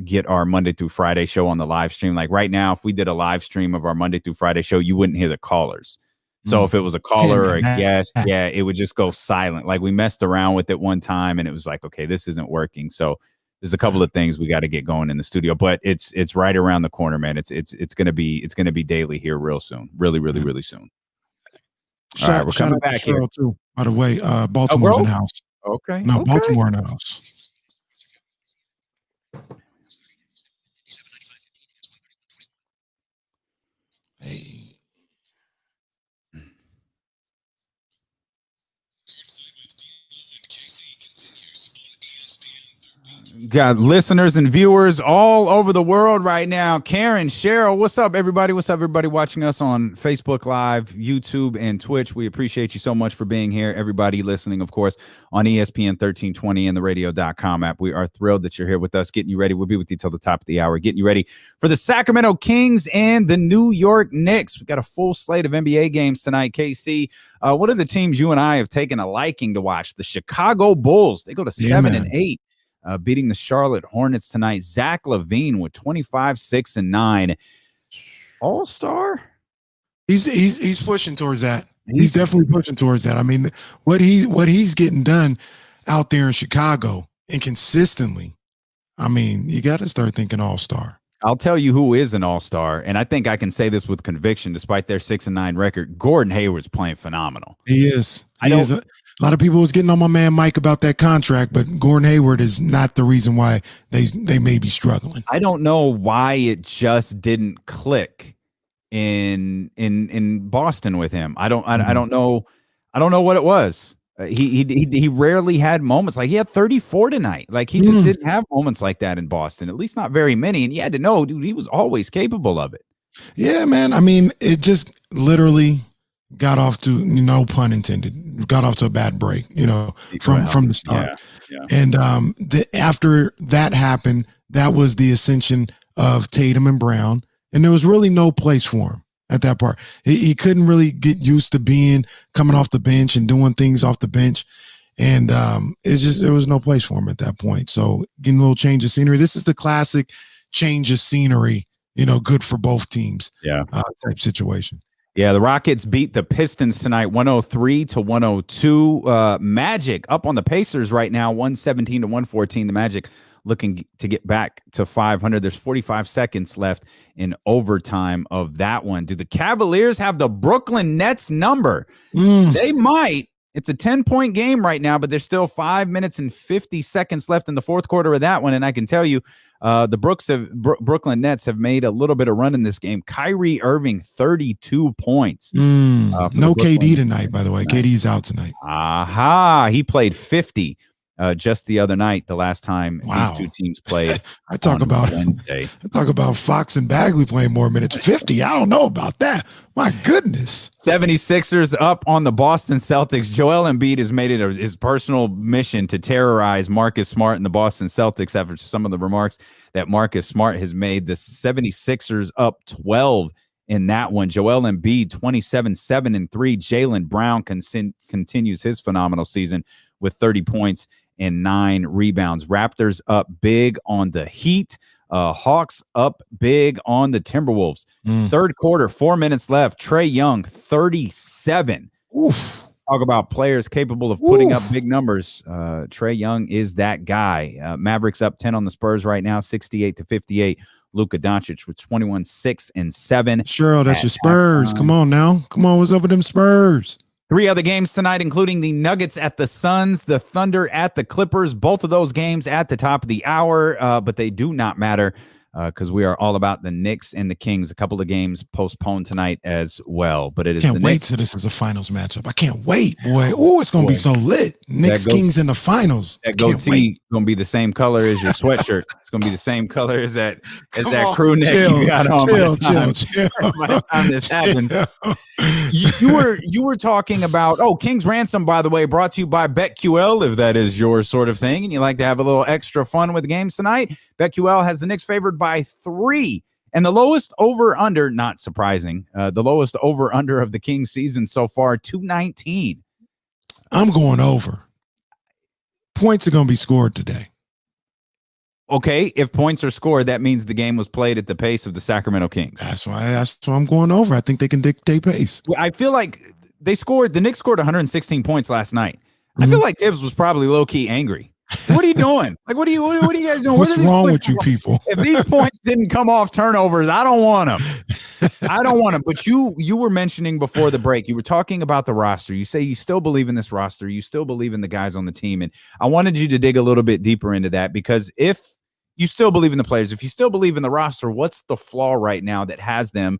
get our Monday through Friday show on the live stream. Like right now, if we did a live stream of our Monday through Friday show, you wouldn't hear the callers. So if it was a caller or a guest, it would just go silent. Like we messed around with it one time and it was like, okay, this isn't working. So there's a couple of things we got to get going in the studio, but it's right around the corner, man. It's gonna be daily here real soon. Really soon. All right, we're coming back here too. By the way, Baltimore's in the house. Okay. No, okay. Baltimore in the house. Hey. Got listeners and viewers all over the world right now. Karen, Cheryl, what's up, everybody? What's up, everybody watching us on Facebook Live, YouTube, and Twitch? We appreciate you so much for being here. Everybody listening, of course, on ESPN 1320 and the radio.com app. We are thrilled that you're here with us, getting you ready. We'll be with you till the top of the hour, getting you ready for the Sacramento Kings and the New York Knicks. We've got a full slate of NBA games tonight, KC. One of the teams you and I have taken a liking to watch, the Chicago Bulls. They go to 7-8. Beating the Charlotte Hornets tonight. Zach LaVine with 25, 6, and 9. All-star? He's pushing towards that. He's definitely pushing towards that. I mean, what he's getting done out there in Chicago and consistently, I mean, you got to start thinking all-star. I'll tell you who is an all-star, and I think I can say this with conviction, despite their 6-9 record. Gordon Hayward's playing phenomenal. He is. A lot of people was getting on my man Mike about that contract, but Gordon Hayward is not the reason why they may be struggling. I don't know why it just didn't click in Boston with him. I don't know what it was. He rarely had moments like he had 34 tonight. Like he just didn't have moments like that in Boston, at least not very many. And you had to know, dude, he was always capable of it. Yeah, man. I mean, it just literally got off to, no pun intended, got off to a bad break, from the start. Yeah. And after that happened, that was the ascension of Tatum and Brown. And there was really no place for him at that part. He couldn't really get used to coming off the bench and doing things off the bench. And there was no place for him at that point. So getting a little change of scenery. This is the classic change of scenery, good for both teams. Type situation. Yeah, the Rockets beat the Pistons tonight, 103-102. Magic up on the Pacers right now, 117-114. The Magic looking to get back to 500. There's 45 seconds left in overtime of that one. Do the Cavaliers have the Brooklyn Nets number? They might. It's a 10-point game right now, but there's still 5 minutes and 50 seconds left in the fourth quarter of that one. And I can tell you, the Brooklyn Nets have made a little bit of run in this game. Kyrie Irving, 32 points. No KD tonight, by the way. KD's out tonight. He played 50 just the other night, the last time these two teams played. I talk about Wednesday. I talk about Fox and Bagley playing more minutes. 50. I don't know about that. My goodness. 76ers up on the Boston Celtics. Joel Embiid has made it his personal mission to terrorize Marcus Smart and the Boston Celtics after some of the remarks that Marcus Smart has made. The 76ers up 12 in that one. Joel Embiid 27-7-3. Jaylen Brown continues his phenomenal season with 30 points and 9 rebounds. Raptors up big on the Heat. Hawks up big on the Timberwolves. Third quarter, 4 minutes left. Trae Young, 37. Oof. Talk about players capable of putting up big numbers. Trae Young is that guy. Mavericks up 10 on the Spurs right now, 68-58. Luka Doncic with 21, 6, and 7. Cheryl, that's your Spurs. Come on now. Come on, what's up with them Spurs? 3 other games tonight, including the Nuggets at the Suns, the Thunder at the Clippers. Both of those games at the top of the hour, but they do not matter because we are all about the Knicks and the Kings. A couple of games postponed tonight as well. But it is can't wait till this is a finals matchup. I can't wait, boy. Oh, it's going to be so lit. Knicks, Kings in the finals. That goatee going to be this same color as your sweatshirt. It's going to be the same color as that crew neck you got on. Chill. By the time this happens. You were talking about, King's Ransom, by the way, brought to you by BetQL, if that is your sort of thing, and you like to have a little extra fun with the games tonight. BetQL has the Knicks favored by 3, and the lowest over-under, not surprising, the lowest over-under of the Kings season so far, 219. I'm going over. Points are going to be scored today. Okay, if points are scored, that means the game was played at the pace of the Sacramento Kings. That's why I'm going over. I think they can dictate pace. I feel like the Knicks scored 116 points last night. I feel like Tibbs was probably low-key angry. What are you doing? Like, what are you guys doing? What's wrong with you people? If these points didn't come off turnovers, I don't want them. But you were mentioning before the break, you were talking about the roster. You say you still believe in this roster. You still believe in the guys on the team. And I wanted you to dig a little bit deeper into that, because if you still believe in the players, if you still believe in the roster, what's the flaw right now that has them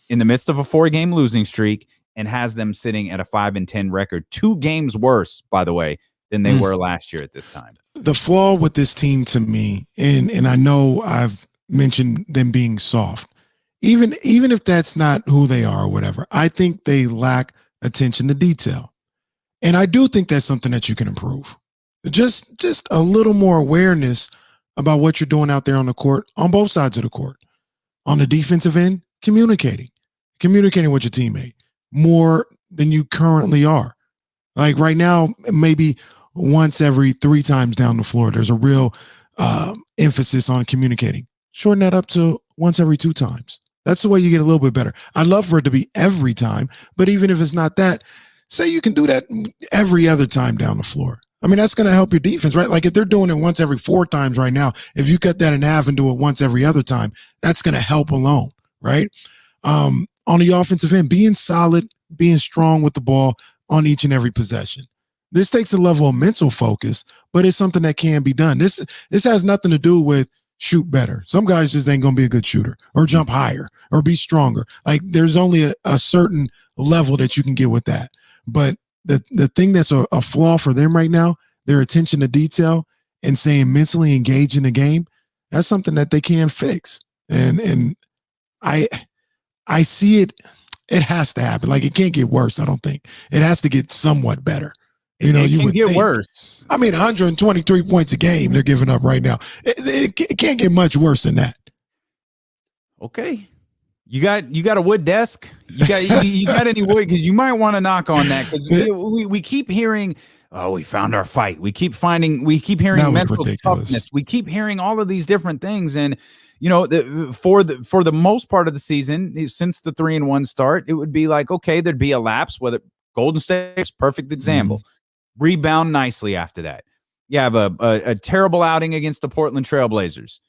in the midst of a 4-game losing streak and has them sitting at a 5-10 record? 2 games worse, by the way, than they were last year at this time. The flaw with this team to me, and I know I've mentioned them being soft, even if that's not who they are or whatever, I think they lack attention to detail. And I do think that's something that you can improve. Just a little more awareness about what you're doing out there on the court, on both sides of the court. On the defensive end, communicating with your teammate more than you currently are. Like right now, maybe once every 3 times down the floor, there's a real emphasis on communicating. Shorten that up to once every 2 times. That's the way you get a little bit better. I'd love for it to be every time, but even if it's not that, say you can do that every other time down the floor. I mean, that's going to help your defense, right? Like if they're doing it once every 4 times right now, if you cut that in half and do it once every other time, that's going to help alone, right? On the offensive end, being solid, being strong with the ball on each and every possession. This takes a level of mental focus, but it's something that can be done. This has nothing to do with shoot better. Some guys just ain't going to be a good shooter or jump higher or be stronger. Like there's only a certain level that you can get with that. But the thing that's a flaw for them right now, their attention to detail and saying mentally engaged in the game, that's something that they can fix. And I see it. It has to happen. Like it can't get worse. I don't think it has to get somewhat better. You know, it can get worse. I mean, 123 points a game they're giving up right now. It can't get much worse than that. Okay. You got a wood desk? You got any wood? Because you might want to knock on that. Because we keep hearing, we found our fight. We keep hearing mental toughness. We keep hearing all of these different things. And for the most part of the season, since the 3-1 start, it would be like, okay, there'd be a lapse. Whether Golden State's perfect example, rebound nicely after that. You have a terrible outing against the Portland Trailblazers.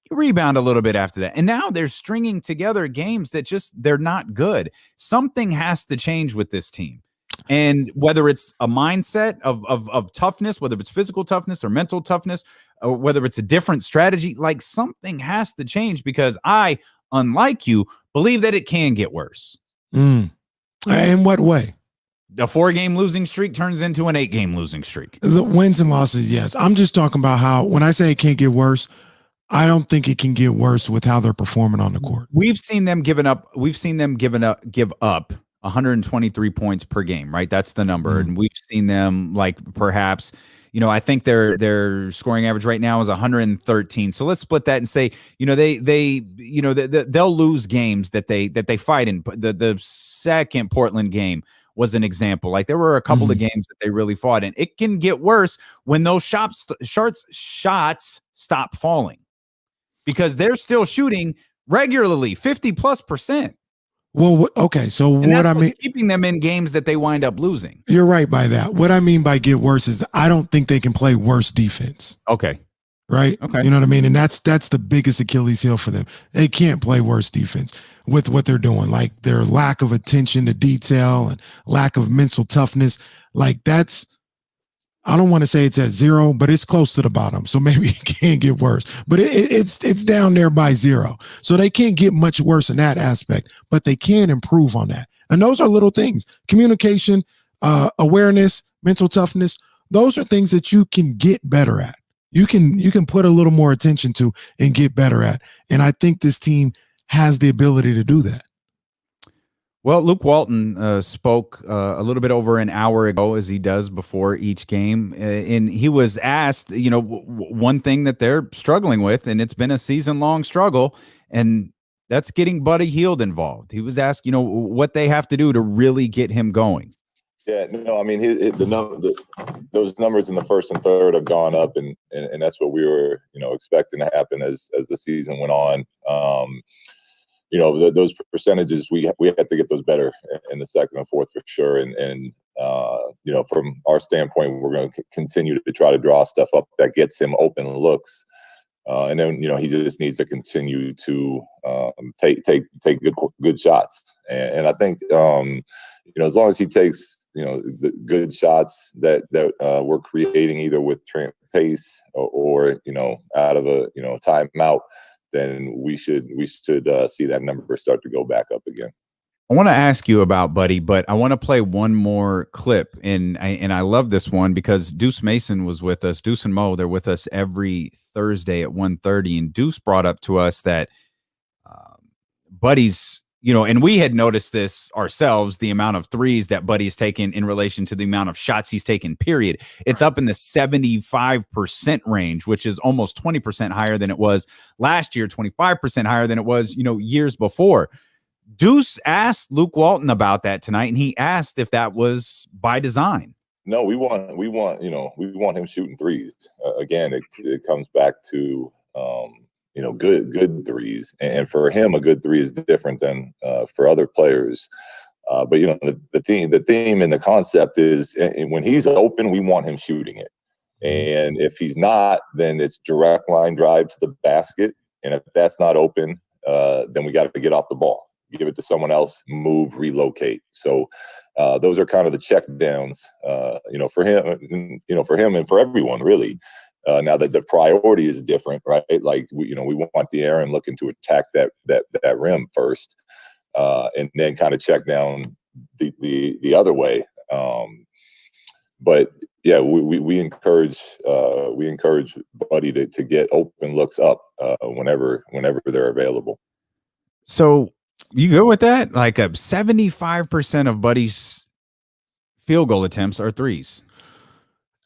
You rebound a little bit after that. And now they're stringing together games that they're not good. Something has to change with this team. And whether it's a mindset of toughness, whether it's physical toughness or mental toughness, or whether it's a different strategy, like something has to change, because I, unlike you, believe that it can get worse. In what way? The 4-game losing streak turns into an 8-game losing streak. The wins and losses, yes. I'm just talking about how when I say it can't get worse, I don't think it can get worse with how they're performing on the court. We've seen them give up 123 points per game, right? That's the number. And we've seen them like perhaps, I think their scoring average right now is 113. So let's split that and say, they'll lose games that they fight in. The second Portland game was an example. Like there were a couple of games that they really fought in. It can get worse when those shots stop falling, because they're still shooting regularly 50+%. Well, okay. So what I mean, keeping them in games that they wind up losing. You're right by that. What I mean by get worse is I don't think they can play worse defense. Okay. Right. Okay. You know what I mean? And that's the biggest Achilles heel for them. They can't play worse defense with what they're doing. Like their lack of attention to detail and lack of mental toughness. Like that's, I don't want to say it's at 0, but it's close to the bottom. So maybe it can't get worse, but it's down there by 0. So they can't get much worse in that aspect, but they can improve on that. And those are little things: communication, awareness, mental toughness. Those are things that you can get better at. You can put a little more attention to and get better at. And I think this team has the ability to do that. Well, Luke Walton spoke a little bit over an hour ago, as he does before each game, and he was asked, one thing that they're struggling with, and it's been a season-long struggle, and that's getting Buddy Hield involved. He was asked, what they have to do to really get him going. Yeah, no, I mean, those numbers in the first and third have gone up, and that's what we were, expecting to happen as the season went on. Those percentages, we have to get those better in the second and fourth for sure. And from our standpoint, we're going to continue to try to draw stuff up that gets him open looks. And then, he just needs to continue to take good shots. And I think, as long as he takes, the good shots that we're creating either with pace or out of a, timeout, then we should see that number start to go back up again. I want to ask you about Buddy, but I want to play one more clip, and I love this one because Deuce Mason was with us. Deuce and Mo, they're with us every Thursday at 1:30, and Deuce brought up to us that Buddy's, and we had noticed this ourselves, the amount of threes that Buddy's taken in relation to the amount of shots he's taken, period. It's up in the 75% range, which is almost 20% higher than it was last year, 25% higher than it was, years before. Deuce asked Luke Walton about that tonight, and he asked if that was by design. No, we want him shooting threes. Again, it comes back to, good threes. And for him, a good three is different than for other players. But the theme and the concept is, when he's open, we want him shooting it. And if he's not, then it's direct line drive to the basket. And if that's not open, then we got to get off the ball, give it to someone else, move, relocate. So those are kind of the check downs, for him, and for everyone really. Now that the priority is different, right? Like we want De'Aaron looking to attack that rim first, and then kind of check down the other way. But yeah, we encourage Buddy to get open looks up whenever they're available. So you go with that? Like 75% of Buddy's field goal attempts are threes.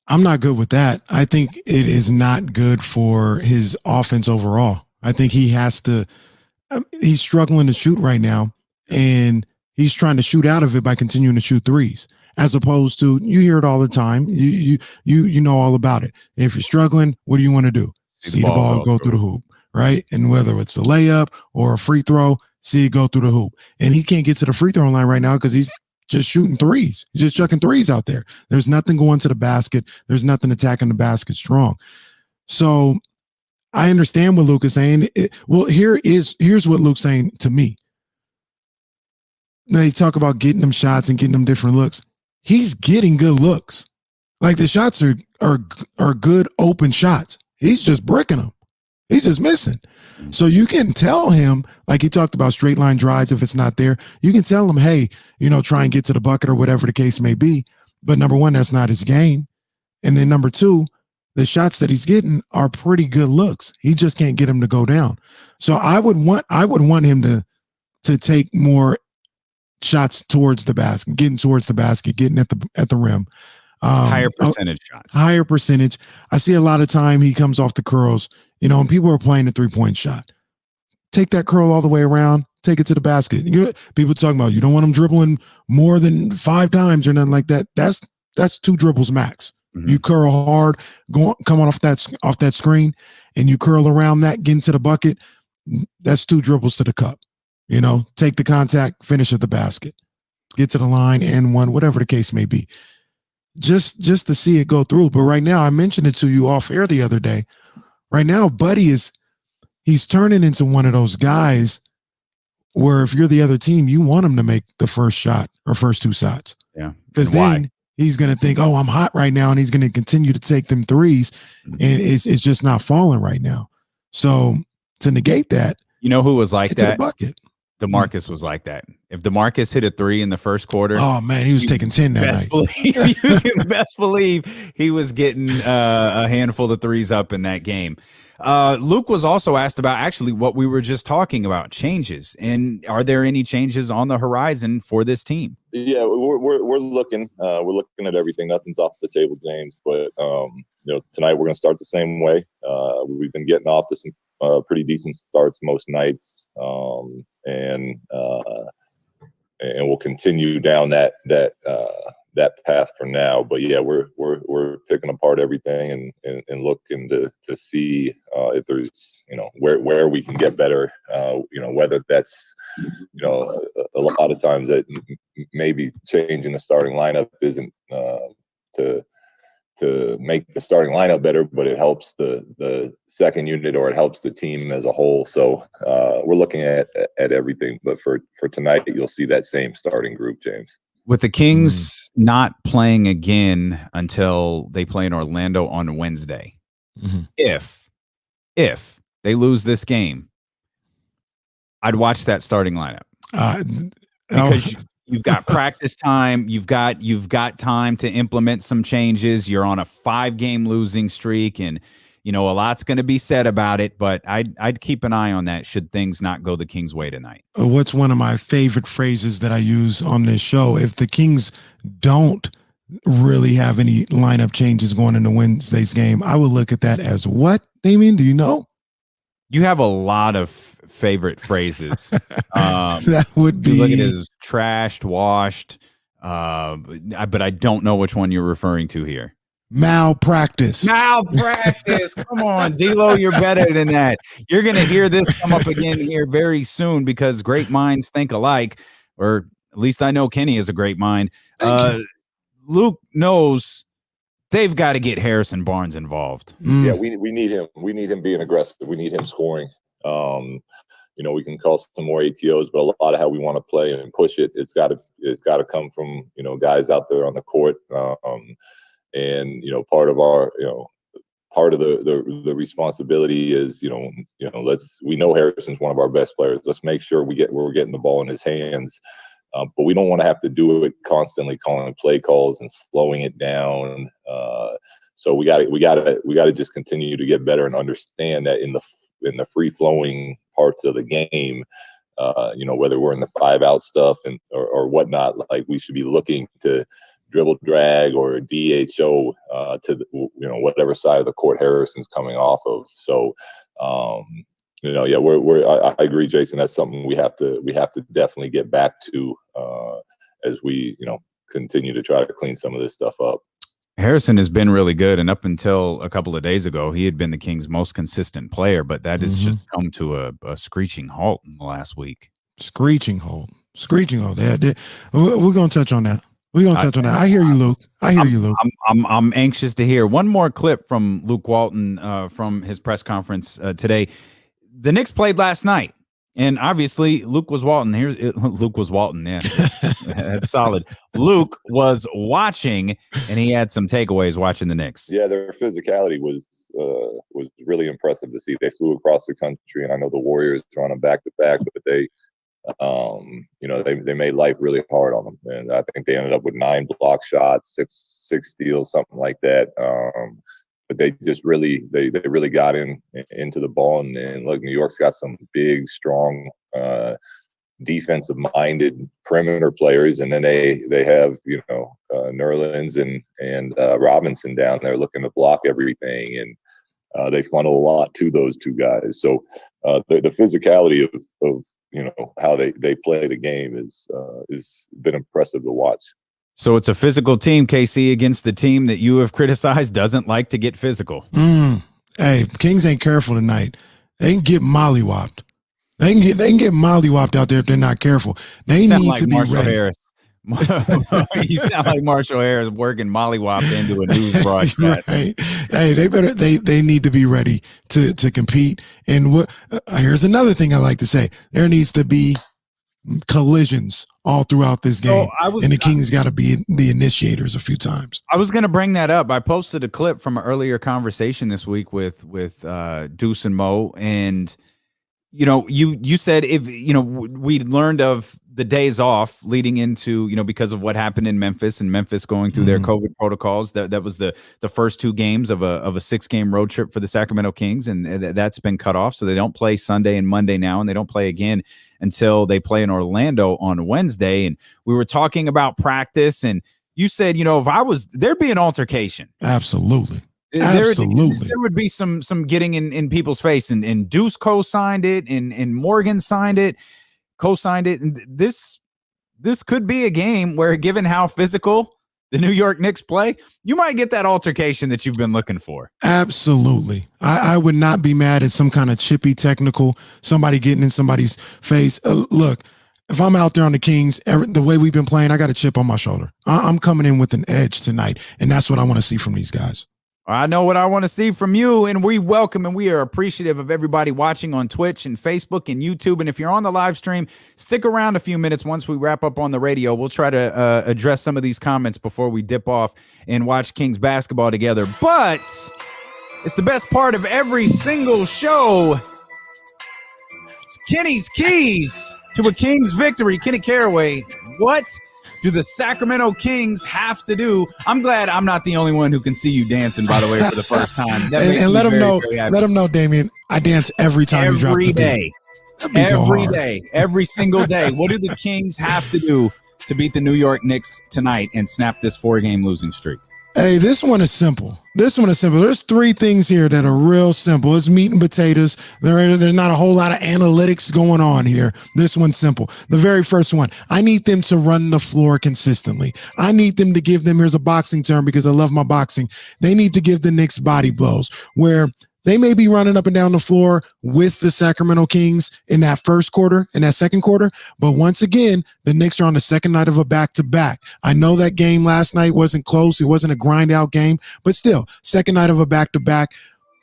I'm not good with that. I think it is not good for his offense overall. I think he's struggling to shoot right now, and he's trying to shoot out of it by continuing to shoot threes, as opposed to, you hear it all the time. You know all about it. If you're struggling, what do you want to do? See the ball go through the hoop, right? And whether it's a layup or a free throw, see it go through the hoop. And he can't get to the free throw line right now because he's just shooting threes. He's just chucking threes out there. There's nothing going to the basket. There's nothing attacking the basket strong. So I understand what Luke is saying. Here's what Luke's saying to me. Now you talk about getting them shots and getting them different looks. He's getting good looks. Like the shots are good open shots. He's just bricking them. He's just missing. So you can tell him, like he talked about straight line drives, if it's not there, you can tell him, hey, try and get to the bucket or whatever the case may be. But number one, that's not his game. And then number two, the shots that he's getting are pretty good looks. He just can't get them to go down. So I would want him to take more shots towards the basket, getting at the rim. Higher percentage shots. Higher percentage. I see a lot of time he comes off the curls, and people are playing the 3-point shot. Take that curl all the way around, take it to the basket. People talking about you don't want him dribbling more than 5 times or nothing like that. That's 2 dribbles max. Mm-hmm. You curl hard, come off that screen, and you curl around that, get into the bucket. That's 2 dribbles to the cup. Take the contact, finish at the basket, get to the line, and one, whatever the case may be. Just to see it go through. But right now, I mentioned it to you off air the other day. Right now, Buddy he's turning into one of those guys where if you're the other team, you want him to make the first shot or first 2 shots. Yeah. Because then he's going to think, oh, I'm hot right now. And he's going to continue to take them threes. Mm-hmm. And it's just not falling right now. So to negate that. Who was like that? Bucket. DeMarcus was like that. If DeMarcus hit a 3 in the first quarter, oh man, he was taking 10 that night. You can best believe he was getting a handful of threes up in that game. Luke was also asked about actually what we were just talking about, changes. And are there any changes on the horizon for this team? Yeah, we're looking. We're looking at everything. Nothing's off the table, James. But tonight we're going to start the same way. We've been getting off to some pretty decent starts most nights, and we'll continue down that path for now. But yeah, we're picking apart everything and looking to see if there's where we can get better. Whether that's a lot of times that maybe changing the starting lineup isn't to make the starting lineup better, but it helps the second unit or it helps the team as a whole. So we're looking at everything. But for tonight, you'll see that same starting group, James. With the Kings not playing again until they play in Orlando on Wednesday, if they lose this game, I'd watch that starting lineup because you've got practice time, you've got time to implement some changes. You're on a 5-game losing streak, and a lot's going to be said about it. But I'd keep an eye on that should things not go the Kings' way tonight. What's one of my favorite phrases that I use on this show? If the Kings don't really have any lineup changes going into Wednesday's game, I would look at that as what, Damien? Do you know? You have a lot of favorite phrases. That would be. Look at it as trashed, washed, but I don't know which one you're referring to here. Malpractice. Come on, D-Lo, you're better than that. You're going to hear this come up again here very soon because great minds think alike, or at least I know Kenny is a great mind. Luke knows they've got to get Harrison Barnes involved. Yeah, we need him. We need him being aggressive. We need him scoring. We can call some more ATOs, but a lot of how we want to play and push it, it's got to come from guys out there on the court. And part of our part of the responsibility is we know Harrison's one of our best players. Let's make sure we're getting the ball in his hands. But we don't want to have to do it constantly calling play calls and slowing it down. So we got to just continue to get better and understand that in the free flowing parts of the game, whether we're in the 5-out stuff or whatnot, like we should be looking to dribble drag or DHO to whatever side of the court Harrison's coming off of. So I agree, Jason. That's something we have to definitely get back to as we continue to try to clean some of this stuff up. Harrison has been really good, and up until a couple of days ago, he had been the Kings' most consistent player, but that has just come to a screeching halt in the last week. Screeching halt. Yeah, we're going to touch on that. I hear you, Luke. I'm anxious to hear one more clip from Luke Walton from his press conference today. The Knicks played last night. And obviously, Luke was Walton. Luke was Walton. Yeah, that's solid. Luke was watching, and he had some takeaways watching the Knicks. Yeah, their physicality was really impressive to see. They flew across the country, and I know the Warriors are on them back to back, but they made life really hard on them. And I think they ended up with 9 block shots, six steals, something like that. But they just really got into the ball, and look, New York's got some big, strong, defensive minded perimeter players, and then they have Nerlens and Robinson down there looking to block everything, and they funnel a lot to those two guys. So the physicality of how they play the game is been impressive to watch. So it's a physical team, KC, against the team that you have criticized doesn't like to get physical. Hey, Kings ain't careful tonight. They can get mollywopped. They can get mollywopped out there if they're not careful. They need to be ready. Harris. You sound like Marshall Harris working mollywopped into a news broadcast. Right. Hey, they need to be ready to compete. And here's another thing I like to say: there needs to be collisions all throughout this game, and the Kings got to be the initiators a few times. I was going to bring that up. I posted a clip from an earlier conversation this week with Deuce and Mo, and you said if we learned of the days off leading into because of what happened in Memphis and Memphis going through their COVID protocols, that was the first 2 games of a 6-game road trip for the Sacramento Kings, and that's been cut off, so they don't play Sunday and Monday now, and they don't play again until they play in Orlando on Wednesday. And we were talking about practice, and you said if I was there'd be an altercation. Absolutely. There would be some getting in people's face, and Deuce co-signed it, and Morgan signed it, co-signed it, and this could be a game where, given how physical the New York Knicks play, you might get that altercation that you've been looking for. Absolutely. I would not be mad at some kind of chippy technical, somebody getting in somebody's face. Look, if I'm out there on the Kings, the way we've been playing, I got a chip on my shoulder. I'm coming in with an edge tonight, and that's what I want to see from these guys. I know what I want to see from you, and we welcome and we are appreciative of everybody watching on Twitch and Facebook and YouTube. And if you're on the live stream, stick around a few minutes. Once we wrap up on the radio, we'll try to address some of these comments before we dip off and watch Kings basketball together. But it's the best part of every single show. It's Kenny's keys to a Kings victory. Kenny Caraway, what do the Sacramento Kings have to do? I'm glad I'm not the only one who can see you dancing, by the way, for the first time. And let them know, Damian, I dance every time you drop the beat. Every day, every single day. What do the Kings have to do to beat the New York Knicks tonight and snap this 4-game losing streak? Hey, this one is simple. There's 3 things here that are real simple. It's meat and potatoes. There's not a whole lot of analytics going on here. This one's simple. The very first one, I need them to run the floor consistently. I need them to give them, here's a boxing term because I love my boxing, they need to give the Knicks body blows where they may be running up and down the floor with the Sacramento Kings in that first quarter, in that second quarter. But once again, the Knicks are on the second night of a back-to-back. I know that game last night wasn't close. It wasn't a grind-out game. But still, second night of a back-to-back.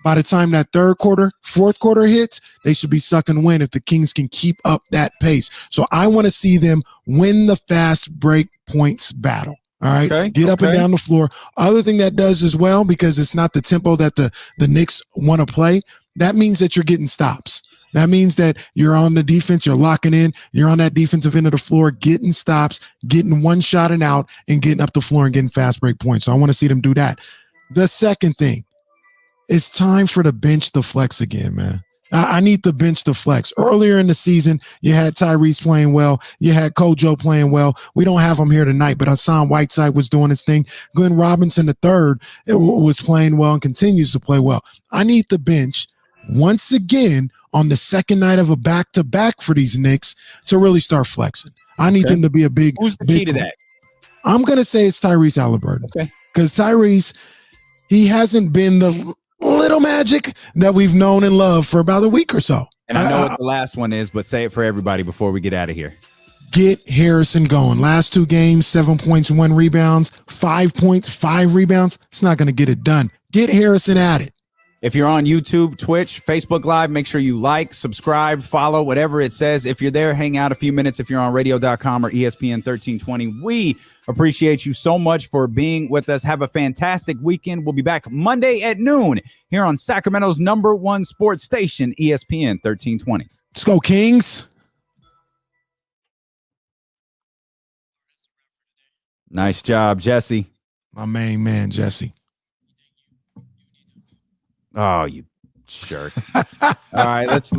By the time that third quarter, fourth quarter hits, they should be sucking wind if the Kings can keep up that pace. So I want to see them win the fast break points battle. All right. Okay, get up and down the floor. Other thing that does as well, because it's not the tempo that the Knicks want to play, that means that you're getting stops. That means that you're on the defense, you're locking in, you're on that defensive end of the floor, getting stops, getting one shot and out, and getting up the floor and getting fast break points. So I want to see them do that. The second thing, it's time for the bench to flex again, man. I need the bench to flex. Earlier in the season, you had Tyrese playing well. You had Kojo playing well. We don't have him here tonight, but Hassan Whiteside was doing his thing. Glenn Robinson III was playing well and continues to play well. I need the bench once again on the second night of a back-to-back for these Knicks to really start flexing. I need them to be a big. Who's the key to that? I'm going to say it's Tyrese Halliburton. Okay. Because Tyrese, he hasn't been the little magic that we've known and loved for about a week or so. And I know what the last one is, but say it for everybody before we get out of here. Get Harrison going. Last 2 games, 7 points, 1 rebounds, 5 points, 5 rebounds. It's not going to get it done. Get Harrison at it. If you're on YouTube, Twitch, Facebook Live, make sure you like, subscribe, follow, whatever it says. If you're there, hang out a few minutes. If you're on radio.com or ESPN 1320, we appreciate you so much for being with us. Have a fantastic weekend. We'll be back Monday at noon here on Sacramento's #1 sports station, ESPN 1320. Let's go, Kings. Nice job, Jesse. My main man, Jesse. Oh, you jerk. All right, let's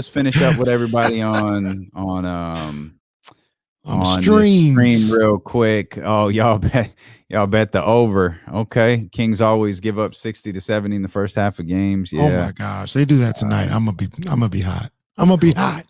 finish up with everybody on stream real quick. Oh, y'all bet the over. Okay. Kings always give up 60 to 70 in the first half of games. Yeah. Oh my gosh. They do that tonight. I'm gonna be hot. I'm gonna be hot.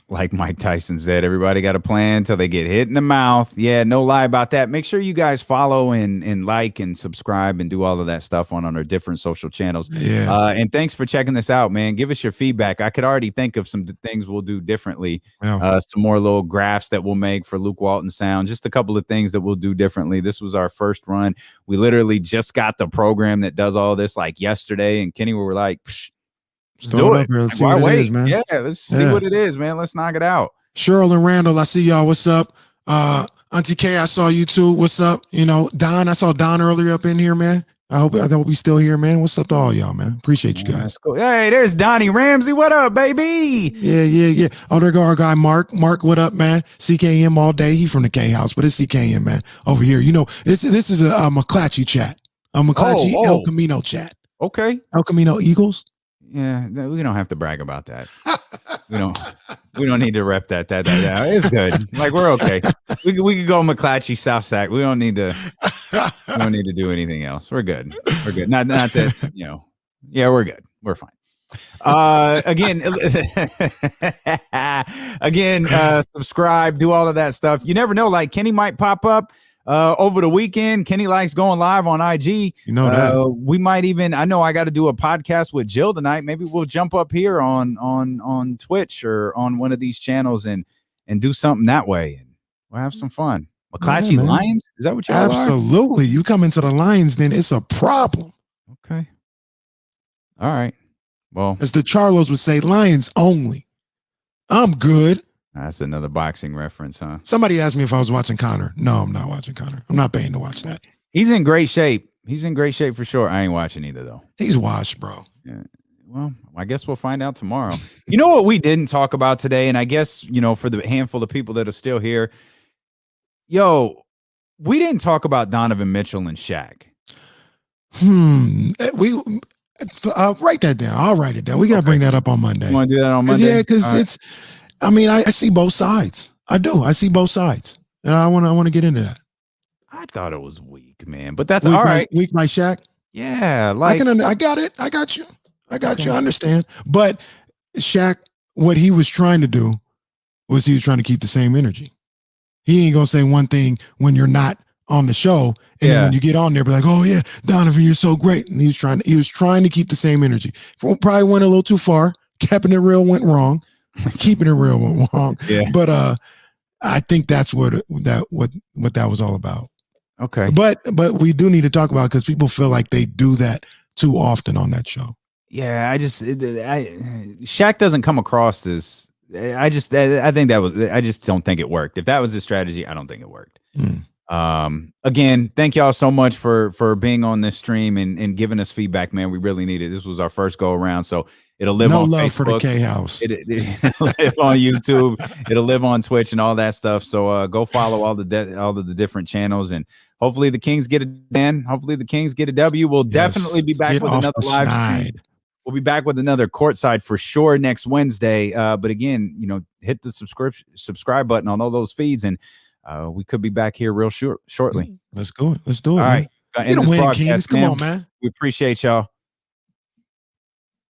Like Mike Tyson said, everybody got a plan until they get hit in the mouth. Yeah, no lie about that. Make sure you guys follow and like and subscribe and do all of that stuff on our different social channels. Yeah. And thanks for checking this out, man. Give us your feedback. I could already think of some things we'll do differently. Yeah. Some more little graphs that we'll make for Luke Walton Sound. Just a couple of things that we'll do differently. This was our first run. We literally just got the program that does all this like yesterday. And Kenny, we were like, psh, let's do it. Let's see what it is, man. Yeah, let's see what it is, man. Let's knock it out. Cheryl and Randall, I see y'all. What's up? Auntie K, I saw you too. What's up? You know, Don, I saw Don earlier up in here, man. I hope we still here, man. What's up to all y'all, man? Appreciate you guys. Cool. Hey, there's Donnie Ramsey. What up, baby? Yeah. Oh, there go our guy Mark. Mark, what up, man? CKM all day. He from the K house, but it's CKM, man. Over here. You know, this is a McClatchy chat. A McClatchy El Camino chat. Okay. El Camino Eagles. Yeah, we don't have to brag about that. We don't need to rep that. Yeah, it's good. Like we're okay. We could go McClatchy South Sac. We don't need to do anything else. We're good. Not that, you know. Yeah, we're good. We're fine. Again, subscribe, do all of that stuff. You never know, like Kenny might pop up over the weekend. Kenny likes going live on IG. You know that. We might even, I know I got to do a podcast with Jill tonight. Maybe we'll jump up here on Twitch or on one of these channels and do something that way. And we'll have some fun. McClatchy Lions? Is that what y'all Absolutely. You come into the Lions, then it's a problem. Okay. All right. Well, as the Charlos would say, Lions only. I'm good. That's another boxing reference, huh? Somebody asked me if I was watching Connor. No, I'm not watching Connor. I'm not paying to watch that. He's in great shape. He's in great shape for sure. I ain't watching either, though. He's washed, bro. Yeah. Well, I guess we'll find out tomorrow. You know what we didn't talk about today? And I guess, you know, for the handful of people that are still here, we didn't talk about Donovan Mitchell and Shaq. Write that down. I'll write it down. We got to bring that up on Monday. You want to do that on Monday? Yeah, because it's, I mean, I see both sides. I do. I see both sides. And I want to get into that. I thought it was weak, man. But that's all right. Weak by Shaq? Yeah. Like I got it. I got you. I understand. But Shaq, what he was trying to do was he was trying to keep the same energy. He ain't going to say one thing when you're not on the show. And then when you get on there, be like, oh yeah, Donovan, you're so great. And he was trying to keep the same energy. Probably went a little too far. Keeping it real went wrong. Keeping it real went wrong. Yeah. But I think that's what that was all about. Okay. But we do need to talk about it because people feel like they do that too often on that show. Yeah, Shaq doesn't come across as I just don't think it worked. If that was his strategy, I don't think it worked. Again, thank y'all so much for being on this stream and giving us feedback, man. We really need it. This was our first go around, so it'll live on love Facebook. For the K House. It'll live on YouTube. It'll live on Twitch and all that stuff. So go follow all of the different channels, and hopefully the Kings get it in. Hopefully the Kings get a W. We'll definitely be back with another live stream. We'll be back with another Courtside for sure next Wednesday. But again, hit the subscribe button on all those feeds, and we could be back here real shortly. Let's go. Let's do it. All right. Kings. Come on, man. We appreciate y'all.